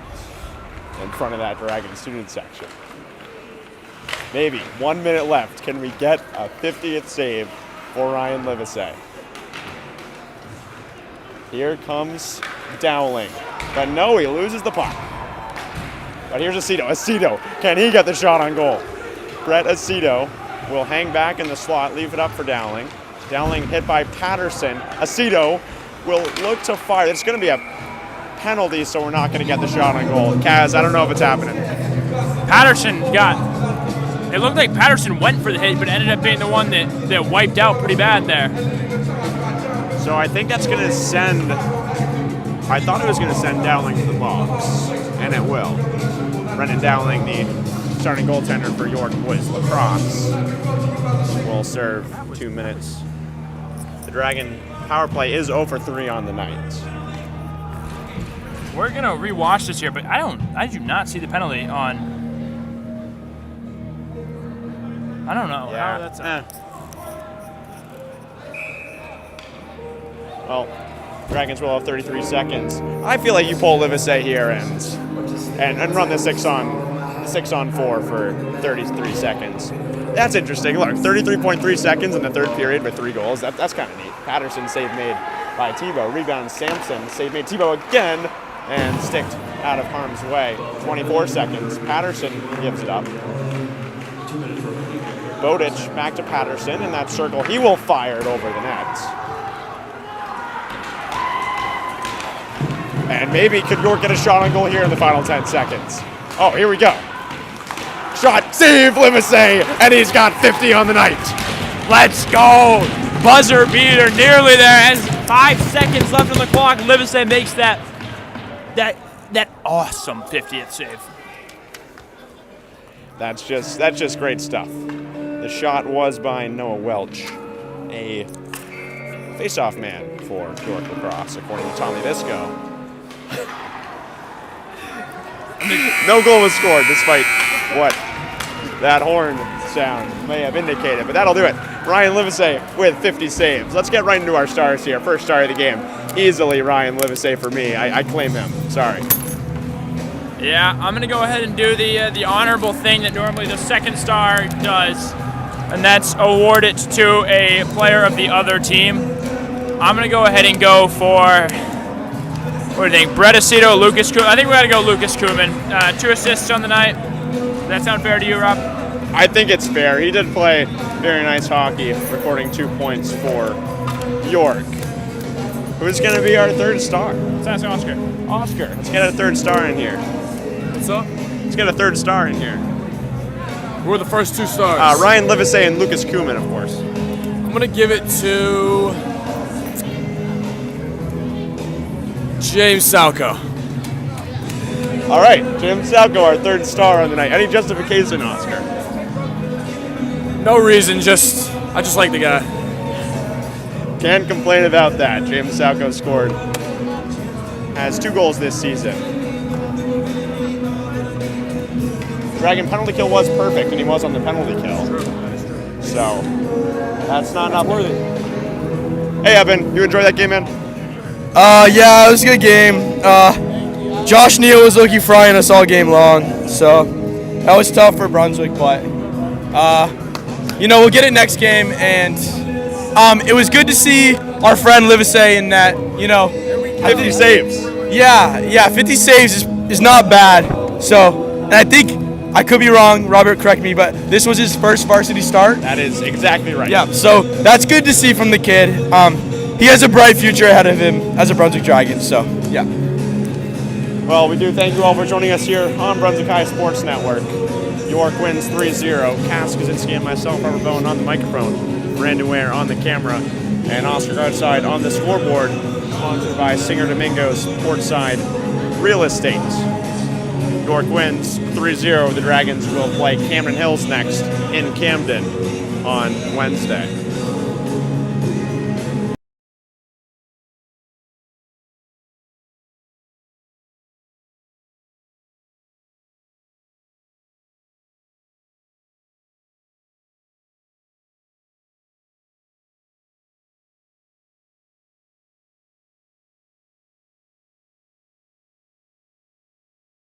in front of that Dragon student section. Maybe 1 minute left. Can we get a 50th save for Ryan Livesey? Here comes Dowling. But no, he loses the puck. But here's Aceto. Aceto, can he get the shot on goal? Brett Aceto will hang back in the slot, leave it up for Dowling. Dowling hit by Patterson. Aceto will look to fire. It's going to be a penalty, so we're not going to get the shot on goal. Kaz, I don't know if it's happening. It looked like Patterson went for the hit, but ended up being the one that wiped out pretty bad there. So I think that's going to send, I thought it was going to send Dowling to the box, and it will. Brendan Dowling, the starting goaltender for York Boys Lacrosse, will serve 2 minutes. The Dragon power play is 0 for 3 on the night. We're gonna rewatch this here, but I do not see the penalty on. I don't know how that's. Well, Dragons will have 33 seconds. I feel like you pull Livesey here and run the 6-on-4 for 33 seconds. That's interesting. Look, 33.3 seconds in the third period with 3 goals. That's kind of neat. Patterson save made by Tebow. Rebound Sampson. Save made Tebow again and sticked out of harm's way. 24 seconds. Patterson gives it up. Bowditch back to Patterson in that circle. He will fire it over the net. And maybe could York get a shot on goal here in the final 10 seconds? Oh, here we go. Shot, save Livesey, and he's got 50 on the night. Let's go! Buzzer beater, nearly there, and 5 seconds left on the clock. Livesey makes that awesome 50th save. That's just great stuff. The shot was by Noah Welch, a face-off man for York Lacrosse, according to Tommy Visco. No goal was scored, despite what that horn sound may have indicated, but that'll do it. Ryan Livesey with 50 saves. Let's get right into our stars here. First star of the game, easily Ryan Livesey for me. I claim him. Sorry. Yeah, I'm gonna go ahead and do the honorable thing that normally the second star does, and that's award it to a player of the other team. I'm gonna go ahead and go for. What do you think? Brett Aceto, Lucas Kuhlman. I think we got to go Lucas Kuhlman. 2 assists on the night. Does that sound fair to you, Rob? I think it's fair. He did play very nice hockey, recording 2 points for York. Who's going to be our third star? Let's ask Oscar. Oscar. Let's get a third star in here. What's up? Let's get a third star in here. Who are the first 2 stars? Ryan Livesey and Lucas Kuhlman, of course. I'm going to give it to James Salco. All right, Jim Salco, our third star on the night. Any justification, Oscar? No reason, I just like the guy. Can't complain about that. James Salco scored, has 2 goals this season. Dragon penalty kill was perfect, and he was on the penalty kill. So, that's not enough. Hey, Evan, you enjoy that game, man? Yeah, it was a good game. Josh Neal was looking frying us all game long, so that was tough for Brunswick, but we'll get it next game, and it was good to see our friend Livesey in that, 50 saves. Yeah, 50 saves is not bad. So, and I think I could be wrong. Robert, correct me, but this was his first varsity start. That is exactly right. Yeah, so that's good to see from the kid. He has a bright future ahead of him as a Brunswick Dragon, so yeah. Well, we do thank you all for joining us here on Brunswick High Sports Network. York wins 3-0. Cass, Kosinski, and myself, Robert Bowen, on the microphone. Brandon Ware on the camera. And Oscar Gartside on the scoreboard. Sponsored by Singer Domingo's Portside Real Estate. York wins 3-0. The Dragons will play Camden Hills next in Camden on Wednesday.